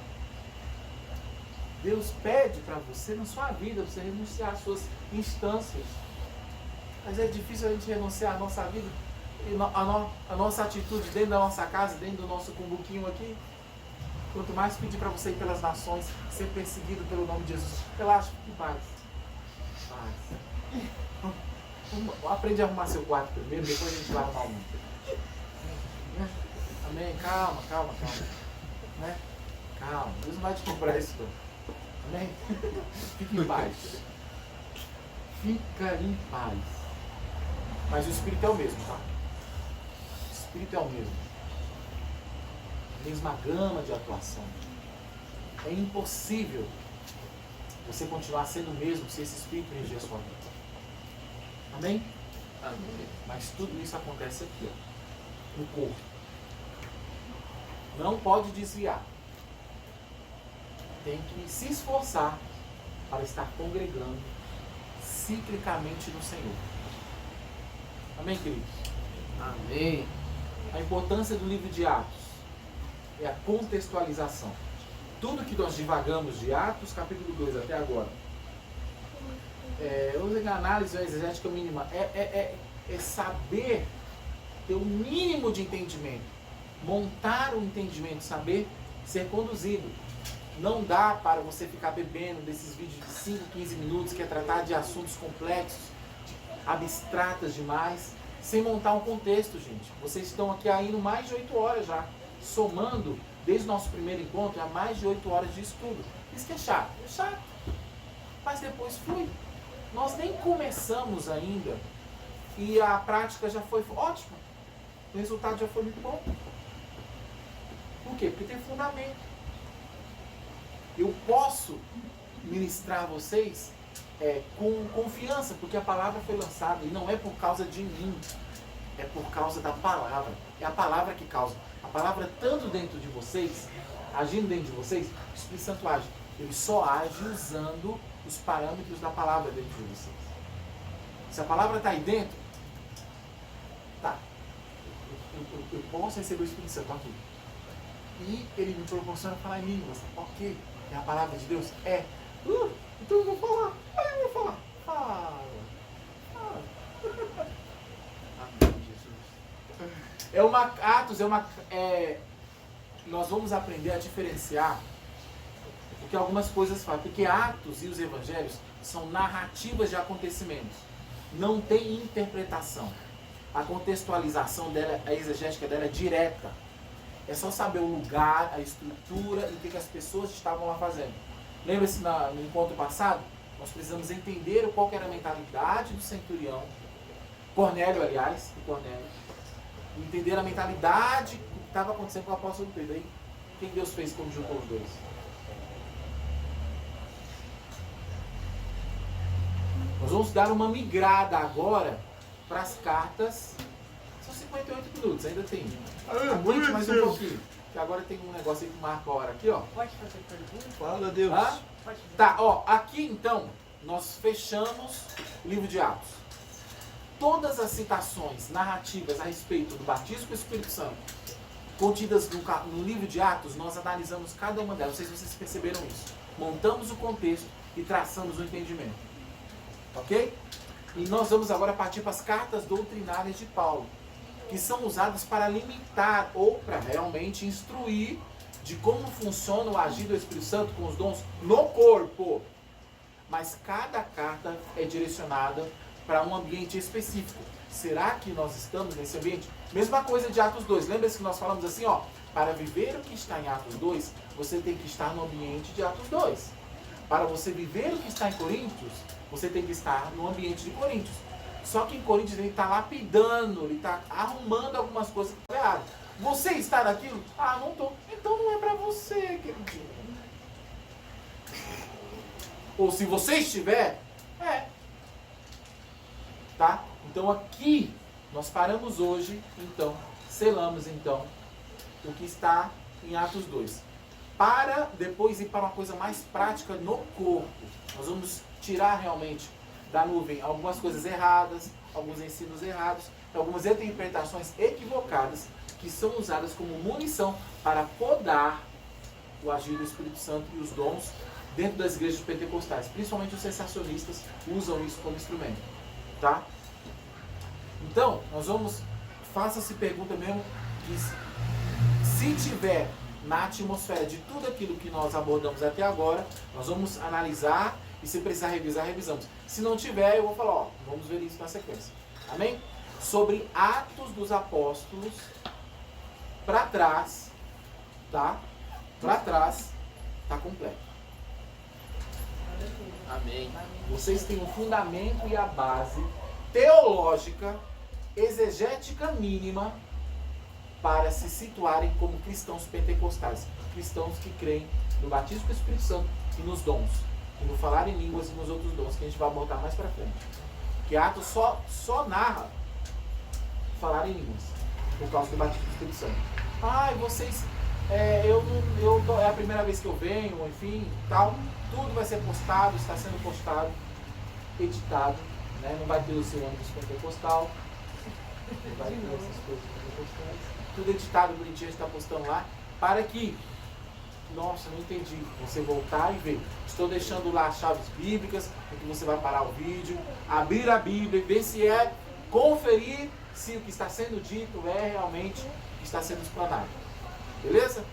Deus pede para você, na sua vida, você renunciar às suas instâncias. Mas é difícil a gente renunciar à nossa vida, a nossa atitude dentro da nossa casa, dentro do nosso cumbuquinho aqui. Quanto mais pedir para você ir pelas nações, ser perseguido pelo nome de Jesus, relaxa, fique em paz. Aprende a arrumar seu quarto primeiro, depois a gente vai arrumar o mundo. Amém? Calma. Né? Calma, Deus não vai te comprar isso não. Amém? Fique em paz. Fica em paz. Mas o Espírito é o mesmo, tá? O Espírito é o mesmo. A mesma gama de atuação. É impossível você continuar sendo o mesmo se esse Espírito reger a sua vida. Amém? Amém. Mas tudo isso acontece aqui, ó, no corpo. Não pode desviar. Tem que se esforçar para estar congregando ciclicamente no Senhor. Amém, queridos? Amém. A importância do livro de Atos. é a contextualização. Tudo que nós divagamos de Atos, capítulo 2 até agora, usem a análise exegética mínima, é saber ter o mínimo de entendimento, montar o entendimento, saber ser conduzido. Não dá para você ficar bebendo desses vídeos de 5, 15 minutos que é tratar de assuntos complexos, abstratas demais, sem montar um contexto, gente. Vocês estão aqui indo mais de 8 horas já, somando, desde o nosso primeiro encontro, a mais de 8 horas de estudo. Isso que é chato, mas depois flui. Nós nem começamos ainda e a prática já foi ótima. O resultado já foi muito bom. Por quê? Porque tem fundamento. Eu posso ministrar a vocês com confiança, porque a palavra foi lançada e não é por causa de mim, é por causa da palavra. É a palavra que causa. A palavra tanto dentro de vocês, agindo dentro de vocês, o Espírito Santo age. Ele só age usando os parâmetros da palavra dentro de vocês. Se a palavra está aí dentro, tá. Eu posso receber o Espírito Santo aqui. E ele me proporciona falar em línguas. Ok. É a palavra de Deus? Então eu vou falar. Eu vou falar. Fala. Amém, Jesus. Nós vamos aprender a diferenciar o que algumas coisas fazem. Porque Atos e os Evangelhos são narrativas de acontecimentos. Não tem interpretação. A contextualização dela, a exegética dela é direta. É só saber o lugar, a estrutura e o que as pessoas estavam lá fazendo. Lembra-se no encontro passado? Nós precisamos entender qual que era a mentalidade do centurião, Cornélio, aliás, entender a mentalidade que estava acontecendo com o apóstolo Pedro. Aí, o que Deus fez quando juntou os dois? Nós vamos dar uma migrada agora para as cartas. São 58 minutos, ainda tem. Aguente mais um pouquinho. Que agora tem um negócio aí que marca a hora aqui, ó. Pode fazer pergunta? Fala, Deus. Tá? Pode fazer. Tá, ó, aqui então, nós fechamos o livro de Atos. Todas as citações narrativas a respeito do batismo com o Espírito Santo, contidas no livro de Atos, nós analisamos cada uma delas. Não sei se vocês perceberam isso. Montamos o contexto e traçamos o entendimento. Ok? E nós vamos agora partir para as cartas doutrinárias de Paulo, que são usadas para limitar ou para realmente instruir de como funciona o agir do Espírito Santo com os dons no corpo. Mas cada carta é direcionada para um ambiente específico. Será que nós estamos nesse ambiente? Mesma coisa de Atos 2. Lembra-se que nós falamos assim, ó, para viver o que está em Atos 2, você tem que estar no ambiente de Atos 2. Para você viver o que está em Coríntios, você tem que estar no ambiente de Coríntios. Só que em Coríntios ele está lapidando, ele está arrumando algumas coisas que estão erradas. Você está naquilo? Ah, não estou. Então não é para você, queridinho. Ou se você estiver, tá? Então aqui nós paramos hoje, então, selamos então o que está em Atos 2. Para depois ir para uma coisa mais prática no corpo. Nós vamos tirar realmente da nuvem algumas coisas erradas, alguns ensinos errados, algumas interpretações equivocadas que são usadas como munição para podar o agir do Espírito Santo e os dons dentro das igrejas pentecostais. Principalmente os sensacionistas usam isso como instrumento. Tá? Então, nós vamos... Faça-se pergunta mesmo que se tiver na atmosfera de tudo aquilo que nós abordamos até agora, nós vamos analisar e se precisar revisar, revisamos. Se não tiver, eu vou falar, ó, vamos ver isso na sequência. Amém? Sobre Atos dos Apóstolos, para trás, tá? Para trás, tá completo. Amém. Vocês têm o fundamento e a base teológica, exegética mínima para se situarem como cristãos pentecostais. Cristãos que creem no batismo com o Espírito Santo e nos dons. E no falar em línguas e nos outros dons, que a gente vai botar mais para frente. Que Atos só narra falar em línguas, por causa do batismo do Espírito Santo. Ai, vocês... é a primeira vez que eu venho, enfim, tal. Tudo vai ser postado, está sendo postado, editado, né? Não vai ter o seu ônibus pentecostal, não vai ter essas coisas pentecostais. Tudo editado, bonitinho, a gente está postando lá. para que, nossa, não entendi, você voltar e ver. Estou deixando lá as chaves bíblicas, em que você vai parar o vídeo, abrir a Bíblia e ver se conferir se o que está sendo dito é realmente o que está sendo explanado. Beleza?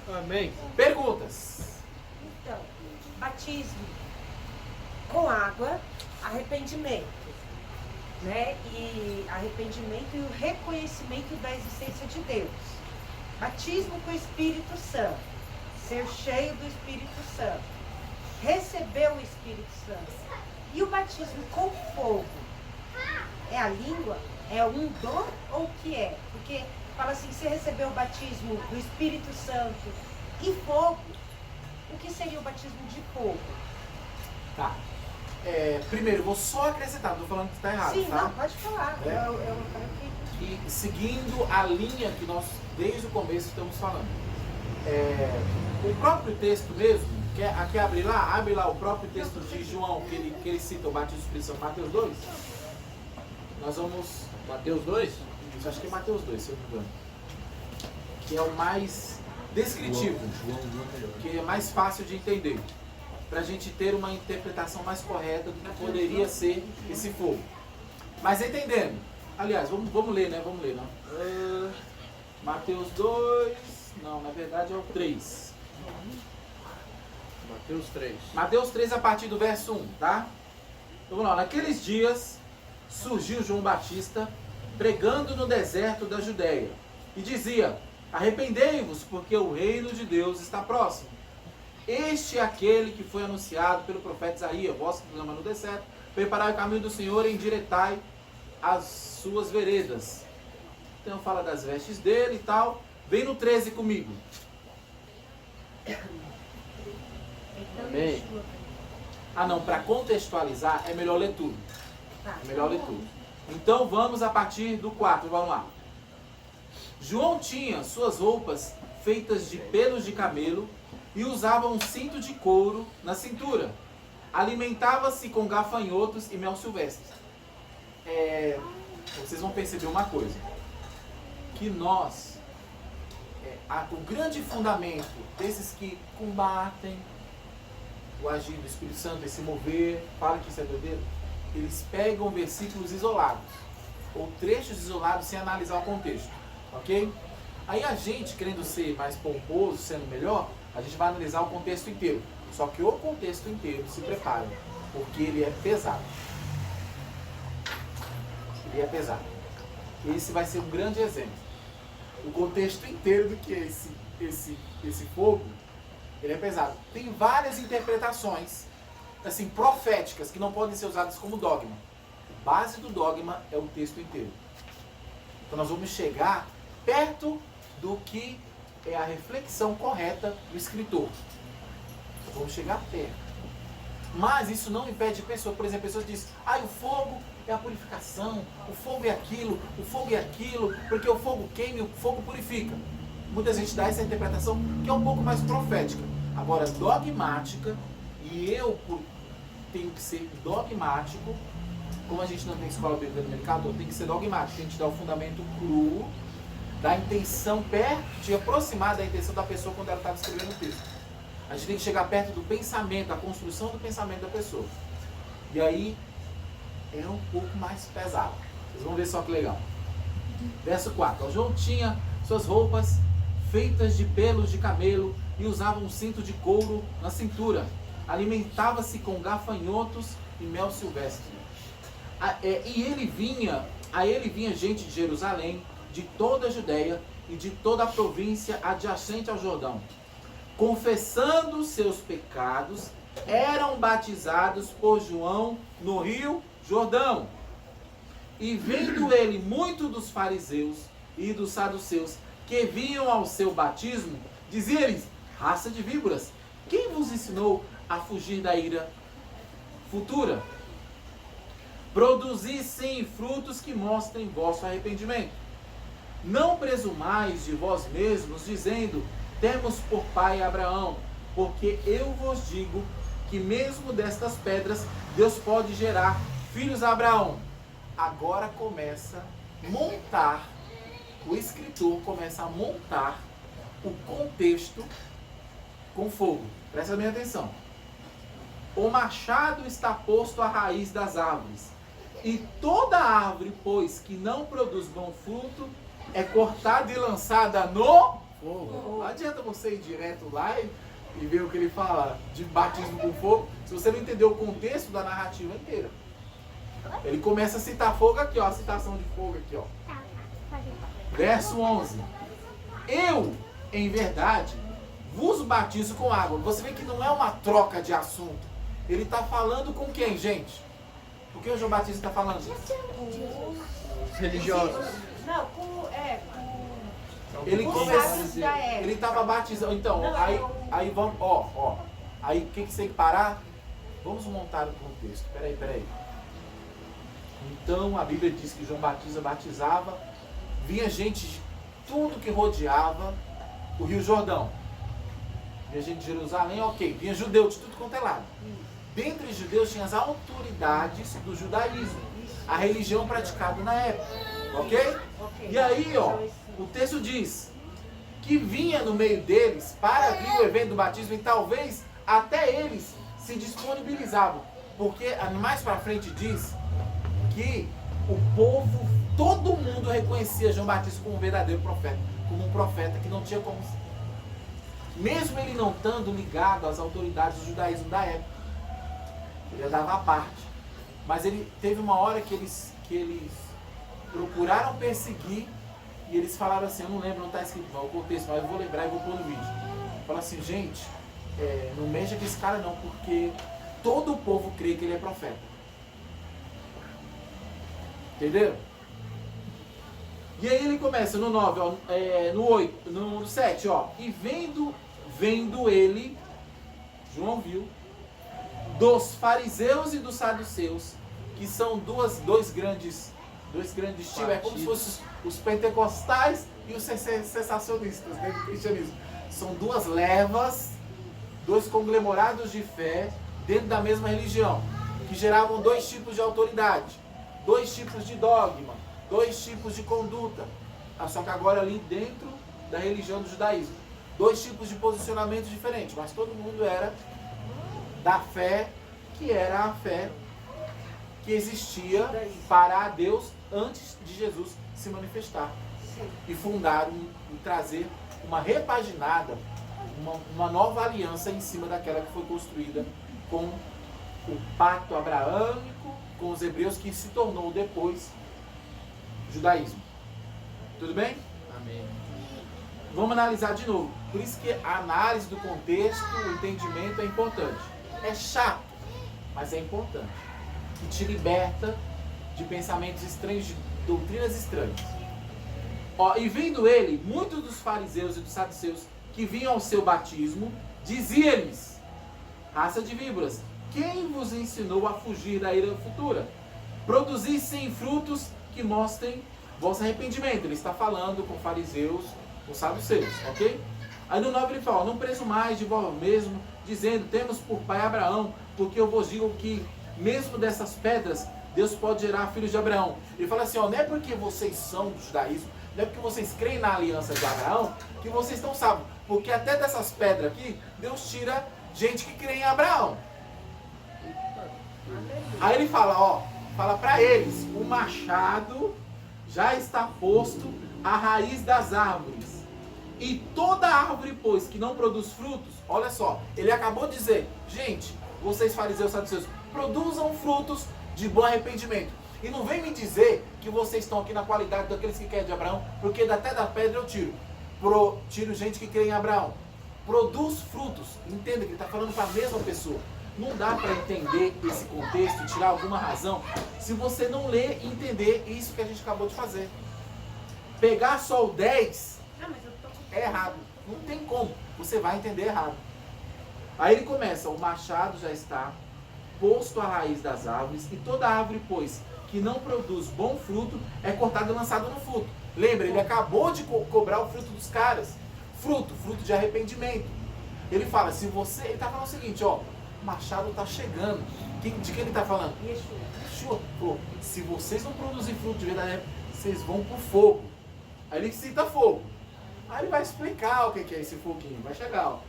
Amém. Perguntas? Então, batismo com água, arrependimento, né? E arrependimento e o reconhecimento da existência de Deus. Batismo com o Espírito Santo, ser cheio do Espírito Santo, receber o Espírito Santo. E o batismo com fogo, é a língua? É um dom ou o que é? Porque fala assim, você recebeu o batismo do Espírito Santo e fogo, o que seria o batismo de fogo? Tá. Primeiro, vou só acrescentar, não estou falando que está errado, Sim, tá? não, pode falar. É. Eu quero que... E seguindo a linha que nós, desde o começo, estamos falando. O próprio texto mesmo, quer abrir lá? Abre lá o próprio texto de João, que ele cita o batismo do Espírito Santo, Mateus 2. Nós vamos... Mateus 2? Acho que é Mateus 2, se eu não me engano. Que é o mais descritivo, que é mais fácil de entender. Para a gente ter uma interpretação mais correta do que poderia ser esse fogo. Mas entendendo. Aliás, vamos ler, né? Vamos ler, não? Mateus 2... Não, na verdade é o 3. Mateus 3. Mateus 3 a partir do verso 1, tá? Então vamos lá. Naqueles dias surgiu João Batista pregando no deserto da Judéia e dizia: arrependei-vos, porque o reino de Deus está próximo. Este é aquele que foi anunciado pelo profeta Isaías: vós que clama no deserto, preparai o caminho do Senhor e endireitai as suas veredas. Então fala das vestes dele e tal. Vem no 13 comigo. Amém. Ah não, para contextualizar é melhor ler tudo. Tá. É melhor ler tudo. Então vamos a partir do 4, vamos lá. João tinha suas roupas feitas de pelos de camelo e usava um cinto de couro na cintura. Alimentava-se com gafanhotos e mel silvestre. Vocês vão perceber uma coisa. Que nós, o grande fundamento desses que combatem o agir do Espírito Santo, esse mover, fala que isso é doideira, eles pegam versículos isolados, ou trechos isolados sem analisar o contexto, ok? Aí a gente, querendo ser mais pomposo, sendo melhor, a gente vai analisar o contexto inteiro. Só que o contexto inteiro, se prepare, porque ele é pesado. Ele é pesado. Esse vai ser um grande exemplo. O contexto inteiro do que é esse fogo, ele é pesado. Tem várias interpretações, assim, proféticas, que não podem ser usadas como dogma. A base do dogma é o texto inteiro. Então nós vamos chegar perto do que é a reflexão correta do escritor. Vamos chegar perto. Mas isso não impede pessoas, por exemplo, pessoas dizem: o fogo é a purificação, o fogo é aquilo, porque o fogo queima e o fogo purifica. Muita gente dá essa interpretação que é um pouco mais profética. Agora, dogmática, e eu tenho que ser dogmático, como a gente não tem escola bíblica no mercado, tem que ser dogmático, a gente dá o fundamento cru da intenção, perto de aproximar da intenção da pessoa quando ela está escrevendo o texto. A gente tem que chegar perto do pensamento, da construção do pensamento da pessoa. E aí é um pouco mais pesado. Vocês vão ver só que legal. Verso 4. O João tinha suas roupas feitas de pelos de camelo e usava um cinto de couro na cintura. Alimentava-se com gafanhotos e mel silvestre. A ele vinha gente de Jerusalém, de toda a Judéia e de toda a província adjacente ao Jordão. Confessando seus pecados, eram batizados por João no rio Jordão. E vendo ele muito dos fariseus e dos saduceus que vinham ao seu batismo, dizia-lhes: raça de víboras, quem vos ensinou a fugir da ira futura? Produzi sim frutos que mostrem vosso arrependimento. Não presumais de vós mesmos, dizendo: temos por pai Abraão, porque eu vos digo que mesmo destas pedras Deus pode gerar filhos a Abraão. Agora começa a montar, o escritor começa a montar o contexto com fogo. Presta bem atenção. O machado está posto à raiz das árvores, e toda árvore, pois, que não produz bom fruto, é cortada e lançada no fogo. Não adianta você ir direto lá e ver o que ele fala de batismo com fogo, se você não entendeu o contexto da narrativa inteira. Ele começa a citar fogo aqui, ó, a citação de fogo aqui, ó. Verso 11. Eu, em verdade, vos batizo com água. Você vê que não é uma troca de assunto. Ele está falando com quem, gente? O que o João Batista está falando? Os religiosos. Não, Ele os começa, sábios da época. ele estava batizando. Então, Não, aí vamos, ó. Aí o que você tem que parar? Vamos montar o contexto. Peraí. Então a Bíblia diz que João Batista batizava, vinha gente de tudo que rodeava o Rio Jordão. Vinha gente de Jerusalém, ok. Vinha judeu de tudo quanto é lado. Dentre os judeus tinha as autoridades do judaísmo, a religião praticada na época, ok? E aí, ó, o texto diz que vinha no meio deles para vir o evento do batismo, e talvez até eles se disponibilizavam, porque mais para frente diz que o povo, todo mundo reconhecia João Batista como um verdadeiro profeta, como um profeta que não tinha como, mesmo ele não estando ligado às autoridades do judaísmo da época. Ele dava a parte. Mas ele teve uma hora que eles procuraram perseguir, e eles falaram assim, eu não lembro, não está escrito não, o contexto, mas eu vou lembrar e vou pôr no vídeo. Falaram assim, gente, não mexa com esse cara não, porque todo o povo crê que ele é profeta. Entenderam? E aí ele começa no 9, ó, no 8, no 7, ó. E vendo ele, João viu, dos fariseus e dos saduceus, que são dois grandes tipos, é como se fossem os pentecostais e os sensacionistas dentro do cristianismo. São duas levas, dois conglomerados de fé dentro da mesma religião, que geravam dois tipos de autoridade, dois tipos de dogma, dois tipos de conduta, só que agora ali dentro da religião do judaísmo. Dois tipos de posicionamento diferentes, mas todo mundo era da fé, que era a fé que existia para Deus antes de Jesus se manifestar. E fundaram e trazer uma repaginada, uma nova aliança em cima daquela que foi construída com o pacto abraâmico, com os hebreus, que se tornou depois judaísmo. Tudo bem? Amém. Vamos analisar de novo. Por isso que a análise do contexto, o entendimento é importante. É chato, mas é importante. Que te liberta de pensamentos estranhos, de doutrinas estranhas. Ó, e vendo ele, muitos dos fariseus e dos saduceus que vinham ao seu batismo, dizia-lhes, raça de víboras, quem vos ensinou a fugir da ira futura? Produzir sem frutos que mostrem vosso arrependimento. Ele está falando com fariseus, com saduceus, ok? Aí no 9 ele fala, não presumais de vós mesmo, dizendo, temos por pai Abraão, porque eu vos digo que mesmo dessas pedras, Deus pode gerar filhos de Abraão. Ele fala assim, ó, não é porque vocês são do judaísmo, não é porque vocês creem na aliança de Abraão, que vocês estão salvos. Porque até dessas pedras aqui, Deus tira gente que crê em Abraão. Aí ele fala, ó, fala para eles, o machado já está posto à raiz das árvores. E toda árvore, pois, que não produz frutos, olha só, ele acabou de dizer, gente, vocês fariseus, saduceus, produzam frutos de bom arrependimento. E não vem me dizer que vocês estão aqui na qualidade daqueles que querem de Abraão, porque até da pedra eu tiro. Tiro gente que crê em Abraão. Produz frutos. Entenda que ele está falando para a mesma pessoa. Não dá para entender esse contexto, tirar alguma razão, se você não ler e entender isso que a gente acabou de fazer. Pegar só o 10 é errado. Não tem como. Você vai entender errado. Aí ele começa, o machado já está posto à raiz das árvores, e toda árvore, pois, que não produz bom fruto, é cortada e lançada no fruto. Lembra, ele acabou de cobrar o fruto dos caras. Fruto de arrependimento. Ele fala, se você... Ele está falando o seguinte, ó, o machado está chegando. De que ele está falando? Yeshua. Pô, se vocês não produzirem fruto de verdade, vocês vão pro fogo. Aí ele cita fogo. Aí ele vai explicar o que é esse foguinho, vai chegar, ó.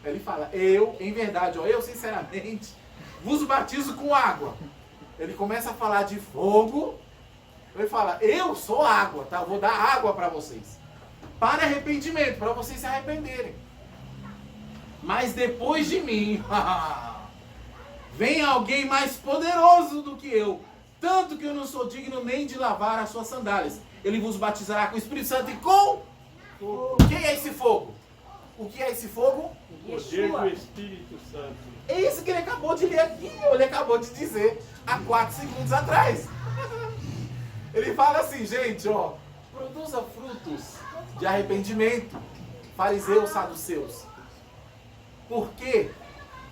Ele fala, em verdade, ó, eu sinceramente vos batizo com água. Ele começa a falar de fogo, ele fala, eu sou água, tá? Eu vou dar água para vocês. Para arrependimento, para vocês se arrependerem. Mas depois de mim, vem alguém mais poderoso do que eu, tanto que eu não sou digno nem de lavar as suas sandálias. Ele vos batizará com o Espírito Santo e com... Quem é esse fogo? O que é esse fogo? O poder do Espírito Santo. É isso que ele acabou de ler aqui, ele acabou de dizer há 4 segundos atrás. Ele fala assim, gente, ó, produza frutos de arrependimento, fariseus, saduceus. Porque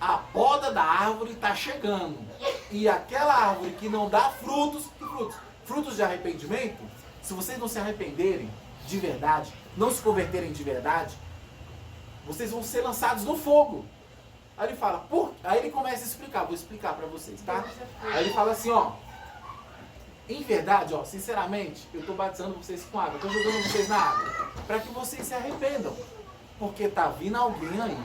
a poda da árvore está chegando. E aquela árvore que não dá frutos, que frutos? Frutos de arrependimento, se vocês não se arrependerem de verdade, não se converterem de verdade, vocês vão ser lançados no fogo. Aí ele fala, aí ele começa a explicar, vou explicar para vocês, tá? Aí ele fala assim, ó, em verdade, ó, sinceramente, eu estou batizando vocês com água, estou jogando vocês na água, para que vocês se arrependam, porque tá vindo alguém aí.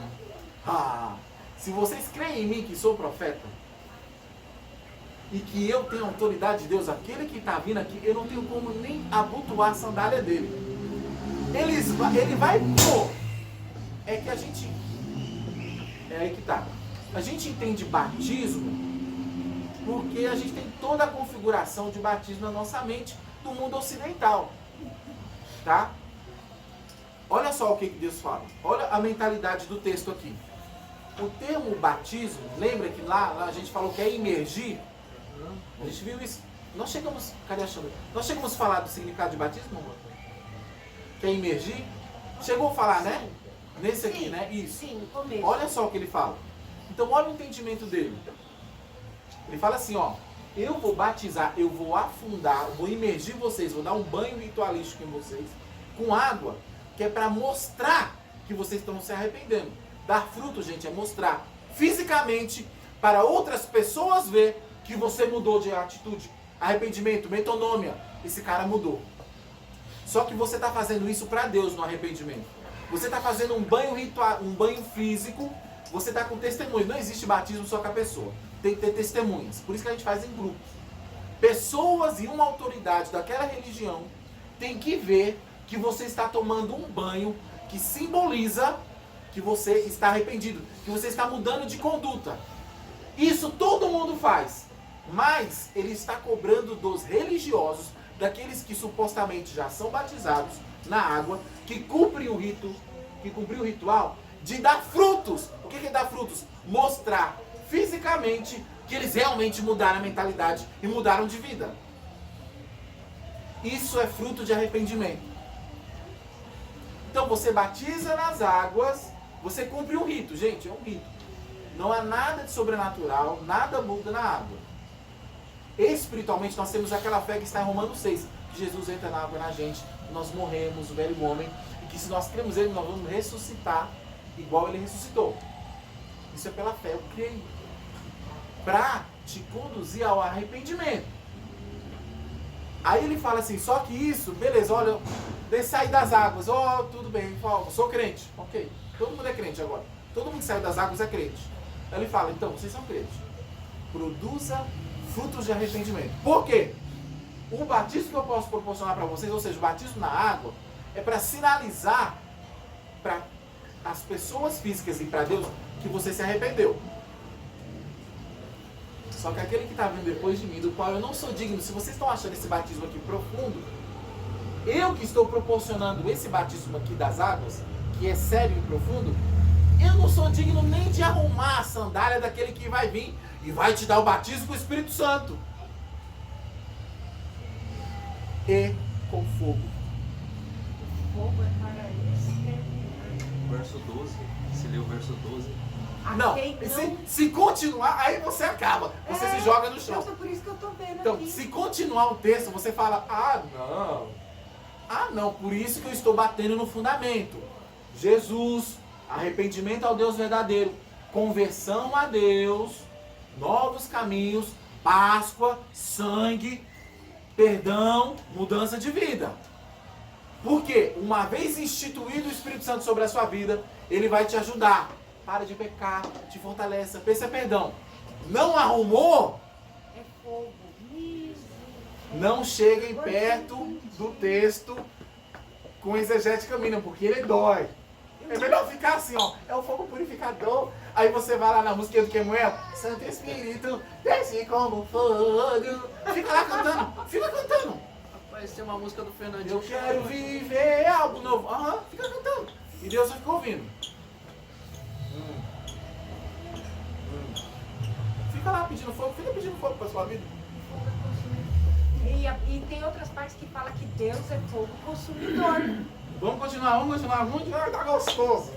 Se vocês creem em mim que sou profeta, e que eu tenho autoridade de Deus, aquele que está vindo aqui, eu não tenho como nem abotoar a sandália dele. Ele vai pôr. É que a gente... É aí que tá. A gente entende batismo porque a gente tem toda a configuração de batismo na nossa mente do mundo ocidental. Tá? Olha só o que Deus fala. Olha a mentalidade do texto aqui. O termo batismo, lembra que lá a gente falou que é imergir? A gente viu isso. Nós chegamos... Cadê a chama? Nós chegamos a falar do significado de batismo, amor? Que é imergir? Chegou a falar, né? Nesse aqui, né? Isso. Sim, no começo. Olha só o que ele fala. Então, olha o entendimento dele. Ele fala assim, ó. Eu vou batizar, eu vou afundar, vou imergir vocês, vou dar um banho ritualístico em vocês, com água, que é para mostrar que vocês estão se arrependendo. Dar fruto, gente, é mostrar fisicamente para outras pessoas ver que você mudou de atitude. Arrependimento, metanoia. Esse cara mudou. Só que você está fazendo isso para Deus no arrependimento. Você está fazendo um banho ritual, um banho físico. Você está com testemunhas. Não existe batismo só com a pessoa. Tem que ter testemunhas. Por isso que a gente faz em grupos. Pessoas e uma autoridade daquela religião tem que ver que você está tomando um banho que simboliza que você está arrependido, que você está mudando de conduta. Isso todo mundo faz. Mas ele está cobrando dos religiosos, daqueles que supostamente já são batizados na água, que cumprem o rito, que cumpriu o ritual, de dar frutos. O que é dar frutos? Mostrar fisicamente que eles realmente mudaram a mentalidade e mudaram de vida. Isso é fruto de arrependimento. Então você batiza nas águas, você cumpre um rito, gente, é um rito. Não há nada de sobrenatural, nada muda na água. Espiritualmente nós temos aquela fé que está em Romanos 6, que Jesus entra na água na gente, nós morremos, o velho homem, e que se nós cremos nele, nós vamos ressuscitar igual ele ressuscitou. Isso é pela fé, eu creio. Para te conduzir ao arrependimento. Aí ele fala assim, só que isso, beleza, olha, sair das águas, tudo bem, sou crente, ok, todo mundo é crente agora, todo mundo que saiu das águas é crente. Aí ele fala, então, vocês são crentes, produza frutos de arrependimento. Por quê? O batismo que eu posso proporcionar para vocês, ou seja, o batismo na água, é para sinalizar para as pessoas físicas e para Deus que você se arrependeu. Só que aquele que está vindo depois de mim, do qual eu não sou digno, se vocês estão achando esse batismo aqui profundo, eu que estou proporcionando esse batismo aqui das águas, que é sério e profundo, eu não sou digno nem de arrumar a sandália daquele que vai vir e vai te dar o batismo com o Espírito Santo. E com fogo. Fogo é para esse. Verso 12. Se lê o verso 12. Não, se continuar, aí você acaba. Você se joga no chão. Por isso que eu tô vendo Então, aqui. se continuar o texto, você fala, não, por isso que eu estou batendo no fundamento. Jesus, arrependimento ao Deus verdadeiro, conversão a Deus, novos caminhos, Páscoa, sangue, perdão, mudança de vida. Porque uma vez instituído o Espírito Santo sobre a sua vida, ele vai te ajudar. Para de pecar, te fortalece, peça perdão. Não arrumou? É fogo. Não cheguem perto do texto com exegética mínima, porque ele dói. É melhor ficar assim, ó. É o fogo purificador. Aí você vai lá na música do Quemuel. Santo Espírito, desce como fogo. Fica lá cantando. Fica cantando. Rapaz, tem uma música do Fernandinho. Eu quero viver algo novo. Aham, fica cantando. E Deus vai ficar ouvindo. Fica lá pedindo fogo. Fica pedindo fogo pra sua vida. E tem outras partes que fala que Deus é fogo consumidor. Vamos continuar. Muito tá gostoso.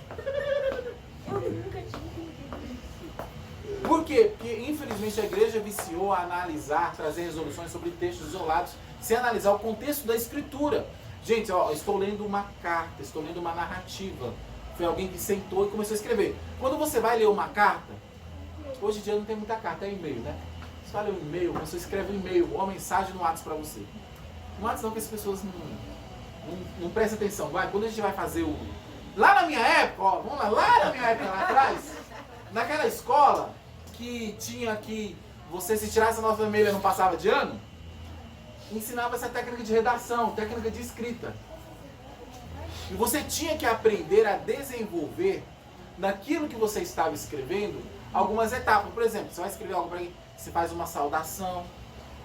Eu nunca tinha entendido isso. Por quê? Porque, infelizmente, a igreja viciou a analisar, trazer resoluções sobre textos isolados, sem analisar o contexto da escritura. Gente, ó, estou lendo uma carta, estou lendo uma narrativa. Foi alguém que sentou e começou a escrever. Quando você vai ler uma carta, hoje em dia não tem muita carta, é e-mail, né? Você vai ler um e-mail, você escreve um e-mail, uma mensagem no WhatsApp para você. No WhatsApp não, que as pessoas não prestam atenção. Vai, quando a gente vai fazer o... Lá na minha época, ó, vamos lá na minha época, lá atrás, naquela escola que tinha que você, se tirasse a nota vermelha, não passava de ano, ensinava essa técnica de redação, técnica de escrita. E você tinha que aprender a desenvolver naquilo que você estava escrevendo algumas etapas. Por exemplo, você vai escrever algo para alguém, você faz uma saudação,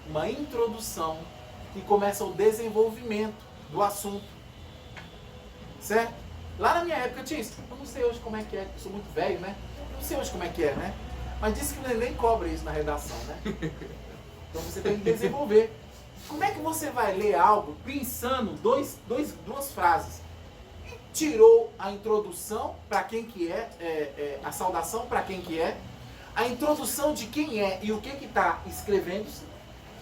uma introdução e começa o desenvolvimento do assunto. Certo? Lá na minha época tinha isso. Eu não sei hoje como é que é, eu sou muito velho, né? Eu não sei hoje como é que é, né? Mas disse que nem cobra isso na redação, né? Então você tem que desenvolver. Como é que você vai ler algo pensando duas frases? E tirou a introdução para quem que é, a saudação para quem que é, a introdução de quem é e o que está escrevendo-se,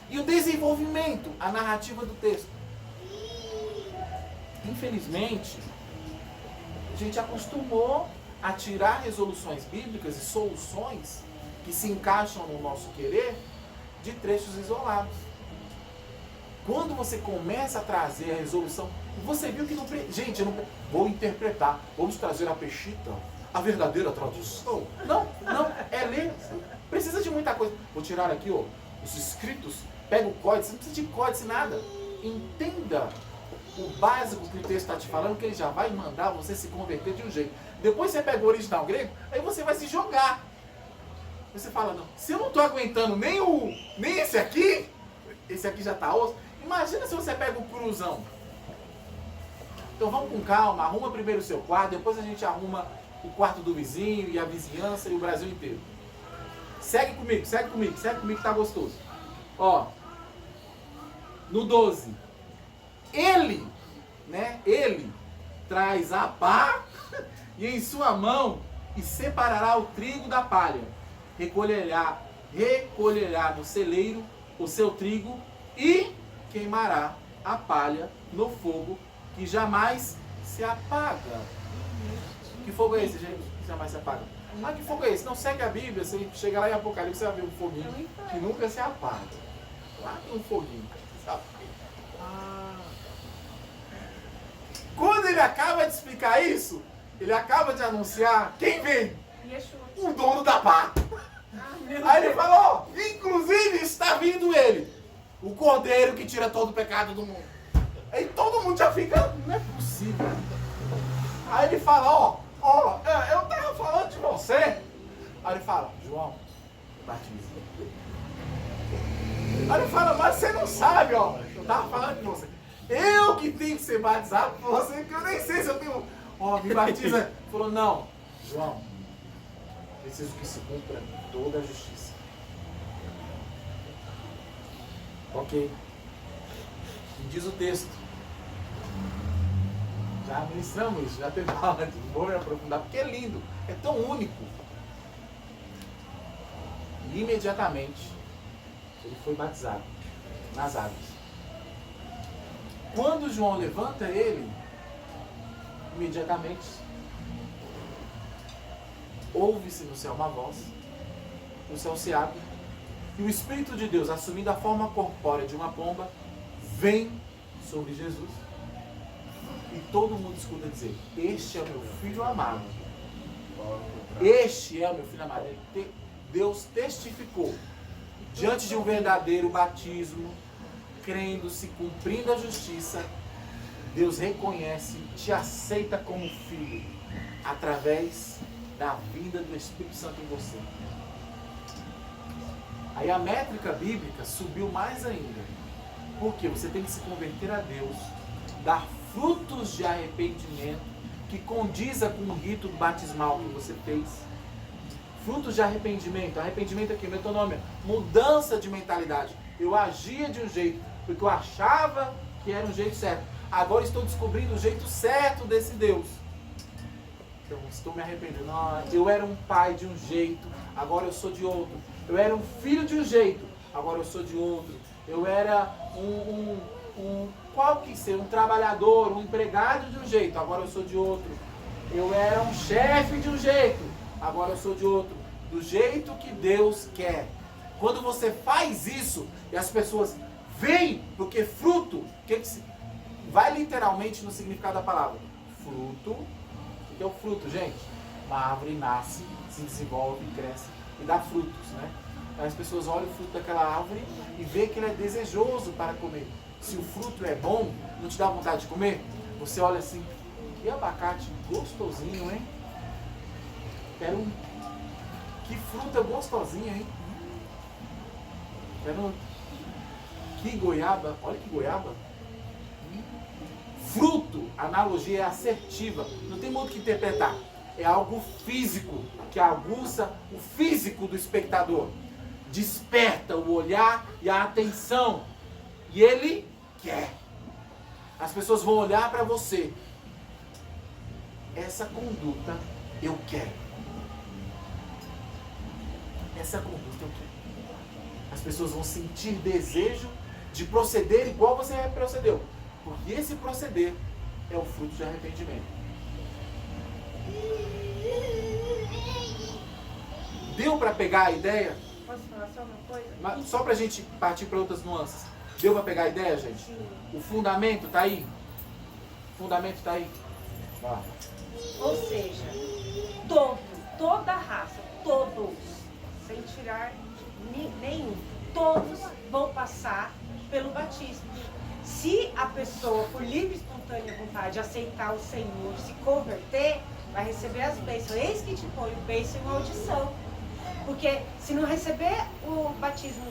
e o desenvolvimento, a narrativa do texto. Infelizmente, a gente acostumou a tirar resoluções bíblicas e soluções que se encaixam no nosso querer de trechos isolados. Quando você começa a trazer a resolução, você viu que não... Gente, eu não vou interpretar, vamos trazer a Peshita, a verdadeira tradução. Não, é ler. Precisa de muita coisa. Vou tirar aqui, ó, os escritos, pega o códice, não precisa de códice, nada. Entenda o básico que o texto está te falando, que ele já vai mandar você se converter de um jeito. Depois você pega o original grego, aí você vai se jogar. Você fala, não, se eu não estou aguentando nem esse aqui já está osso, imagina se você pega o cruzão. Então vamos com calma, arruma primeiro o seu quarto, depois a gente arruma o quarto do vizinho e a vizinhança e o Brasil inteiro. Segue comigo que tá gostoso. Ó, no 12, ele traz a pá e em sua mão e separará o trigo da palha. Recolherá no celeiro o seu trigo e queimará a palha no fogo que jamais se apaga. Que fogo é esse, gente? Que jamais se apaga. Ah, que fogo é esse? Não segue a Bíblia, você chega lá em Apocalipse, você vai ver um foguinho que nunca se apaga. Lá tem um foguinho. Sabe? Quando ele acaba de explicar isso, ele acaba de anunciar quem vem? O dono da pá. Aí ele falou, inclusive está vindo ele, o Cordeiro que tira todo o pecado do mundo. Aí todo mundo já fica, não é possível. Aí ele fala, eu tava falando de você. Aí ele fala, João, batiza. Aí ele fala, mas você não sabe, eu tava falando de você. Eu que tenho que ser batizado por você, que eu nem sei se eu tenho... me batiza. Ele falou, não, João, preciso que se cumpra toda a justiça. Ok. E diz o texto. Já ministramos isso, já teve aula antes, vou me aprofundar, porque é lindo, é tão único. E imediatamente ele foi batizado nas águas. Quando João levanta ele, imediatamente ouve-se no céu uma voz, o céu se abre, e o Espírito de Deus, assumindo a forma corpórea de uma pomba, vem sobre Jesus. e todo mundo escuta dizer: este é o meu filho amado. Este é o meu filho amado. Deus testificou diante de um verdadeiro batismo, crendo-se, cumprindo a justiça. Deus reconhece, te aceita como filho através da vinda do Espírito Santo em você. Aí a métrica bíblica subiu mais ainda. Porque você tem que se converter a Deus, dar frutos de arrependimento que condiza com o rito batismal que você fez. Frutos de arrependimento. Arrependimento aqui, metanoia, mudança de mentalidade. Eu agia de um jeito porque eu achava que era um jeito certo. Agora estou descobrindo o jeito certo desse Deus. Então estou me arrependendo. Não, eu era um pai de um jeito, agora eu sou de outro. Eu era um filho de um jeito, agora eu sou de outro. Eu era um trabalhador, um empregado de um jeito, agora eu sou de outro. Eu era um chefe de um jeito, agora eu sou de outro. Do jeito que Deus quer. Quando você faz isso e as pessoas veem, porque fruto, vai literalmente no significado da palavra. Fruto, o que é o fruto, gente? Uma árvore nasce, se desenvolve, cresce e dá frutos, né? As pessoas olham o fruto daquela árvore e vê que ele é desejoso para comer. Se o fruto é bom, não te dá vontade de comer? Você olha assim, que abacate gostosinho, hein? Que fruta gostosinha, hein? Que goiaba, olha que goiaba. Fruto, a analogia é assertiva, não tem muito o que interpretar. É algo físico, que aguça o físico do espectador. Desperta o olhar e a atenção. E ele quer. As pessoas vão olhar para você. Essa conduta eu quero. Essa conduta eu quero. As pessoas vão sentir desejo de proceder igual você procedeu. Porque esse proceder é o fruto de arrependimento. Deu para pegar a ideia? Posso falar só uma coisa? Mas só pra gente partir para outras nuances. Deu para pegar a ideia, gente? Sim. O fundamento tá aí? O fundamento tá aí? Vai. Ou seja, toda a raça, todos, sem tirar nenhum, todos vão passar pelo batismo. Se a pessoa, por livre e espontânea vontade, aceitar o Senhor, se converter, vai receber as bênçãos. Eis que te põe bênção e maldição. Porque se não receber o batismo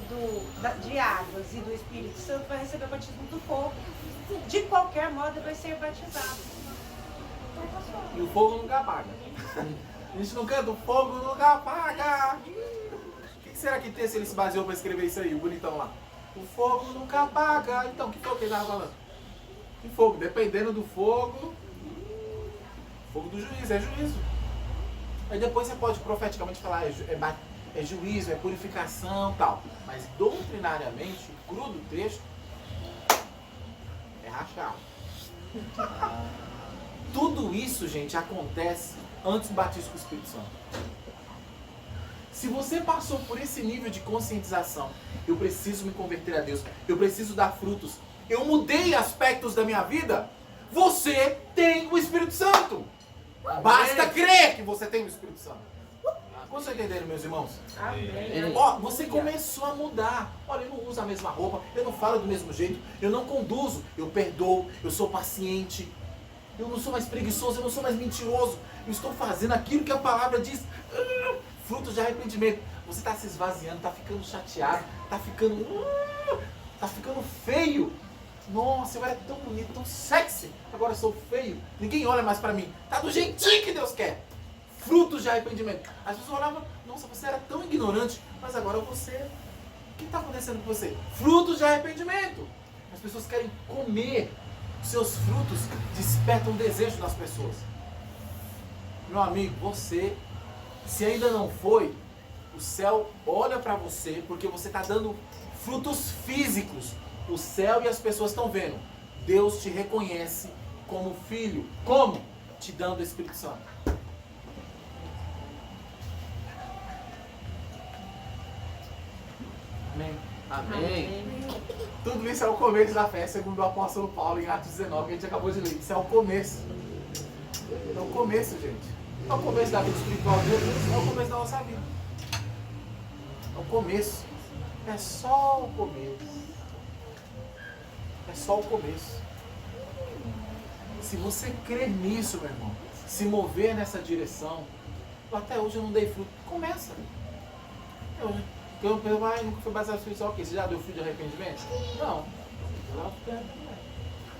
de águas e do Espírito Santo, vai receber o batismo do fogo. De qualquer modo, vai ser batizado. E o fogo nunca apaga. A gente não canta, o fogo nunca apaga. O que será que texto ele se baseou para escrever isso aí, o bonitão lá? O fogo nunca apaga. Então, que fogo que ele estava falando? Que fogo? Dependendo do fogo, fogo do juízo, é juízo. Aí depois você pode profeticamente falar, é juízo, é purificação, tal. Mas doutrinariamente, o cru do texto é rachado. Tudo isso, gente, acontece antes do batismo com o Espírito Santo. Se você passou por esse nível de conscientização, eu preciso me converter a Deus, eu preciso dar frutos, eu mudei aspectos da minha vida, você tem o Espírito Santo. Basta crer que você tem o Espírito Santo. Vocês estão entendendo, meus irmãos? Amém. Ó, você começou a mudar. Olha, eu não uso a mesma roupa, eu não falo do mesmo jeito, eu não conduzo, eu perdoo, eu sou paciente, eu não sou mais preguiçoso, eu não sou mais mentiroso, eu estou fazendo aquilo que a palavra diz. Frutos de arrependimento. Você está se esvaziando, está ficando chateado, está ficando feio. Nossa, eu era tão bonito, tão sexy, agora eu sou feio, ninguém olha mais para mim. Tá do jeitinho que Deus quer. Frutos de arrependimento. As pessoas olhavam, nossa, você era tão ignorante, mas agora você... O que está acontecendo com você? Frutos de arrependimento. As pessoas querem comer. Seus frutos despertam desejo nas pessoas. Meu amigo, você, se ainda não foi, o céu olha para você, porque você está dando frutos físicos. O céu e as pessoas estão vendo. Deus te reconhece como filho. Como? Te dando o Espírito Santo. Amém. Amém. Tudo isso é o começo da fé, segundo o apóstolo Paulo em Atos 19, que a gente acabou de ler. Isso é o começo. É o começo, gente. É o começo da vida espiritual de Jesus, é o começo da nossa vida. É o começo. É só o começo. É só o começo. Se você crer nisso, meu irmão, se mover nessa direção, até hoje eu não dei fruto. Começa. Eu nunca fui batizado no Espírito Santo. Ok, você já deu fruto de arrependimento? Não.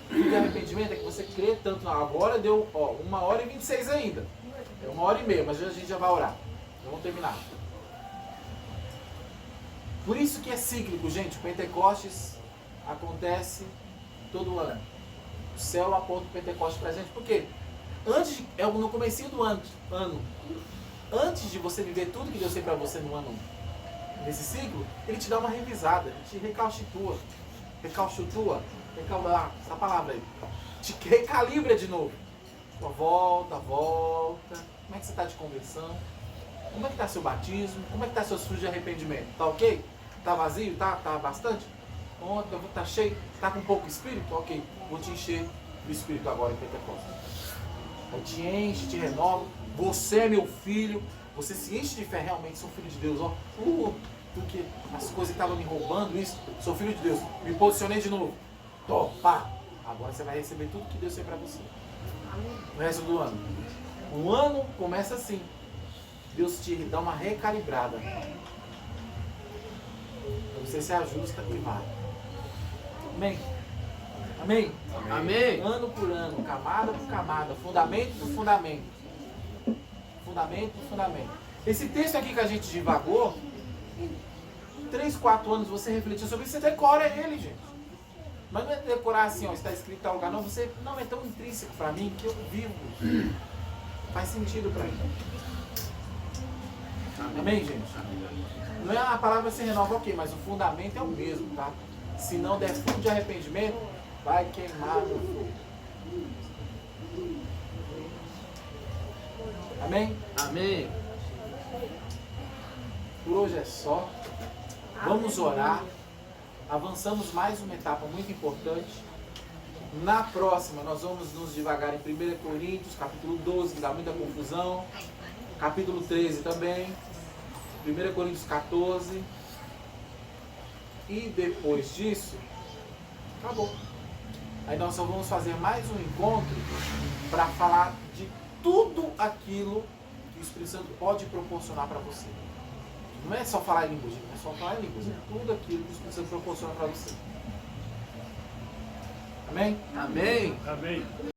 Fruto de arrependimento é que você crê tanto. Agora deu 1h26 ainda. É 1h30, mas a gente já vai orar. Já vamos terminar. Por isso que é cíclico, gente. O Pentecostes acontece todo ano. O céu aponta o Pentecostes pra gente. Por quê? No comecinho do ano, antes de você viver tudo que Deus tem pra você no ano, nesse ciclo, Ele te dá uma revisada, Ele te recalcitua, essa palavra aí, te recalibra de novo. Volta. Como é que você está de conversão? Como é que está seu batismo? Como é que está seus frutos de arrependimento? Tá ok? Tá vazio? Tá bastante? Ontem, tá cheio? Tá com pouco espírito? Ok, vou te encher do espírito agora em Pentecostes. Aí te enche, te renova. Você é meu filho. Você se enche de fé, realmente sou filho de Deus. Ó, porque as coisas estavam me roubando isso. Sou filho de Deus. Me posicionei de novo. Pá. Agora você vai receber tudo que Deus tem pra você. No resto do ano. O ano começa assim. Deus te dá uma recalibrada. Você se ajusta e vai. Amém? Amém? Amém. Ano por ano, camada por camada, fundamento por fundamento. Fundamento por fundamento. Esse texto aqui que a gente divagou, em 3, 4 anos você refletir sobre isso, você decora ele, gente. Mas não é decorar assim, ó, está escrito em tal lugar, não. Não, é tão intrínseco para mim que eu vivo. Faz sentido para mim. Amém, gente? Não é a palavra se renova, ok, mas o fundamento é o mesmo, tá? Se não der fruto de arrependimento, vai queimar no fogo. Amém? Amém. Por hoje é só. Vamos orar. Avançamos mais uma etapa muito importante. Na próxima, nós vamos nos devagar em 1 Coríntios, capítulo 12, que dá muita confusão. Capítulo 13 também. 1 Coríntios 14. E depois disso, acabou. Aí nós só vamos fazer mais um encontro para falar de tudo aquilo que o Espírito Santo pode proporcionar para você. Não é só falar em línguas, não é só falar em línguas, é tudo aquilo que o Espírito Santo proporciona para você. Amém? Amém. Amém.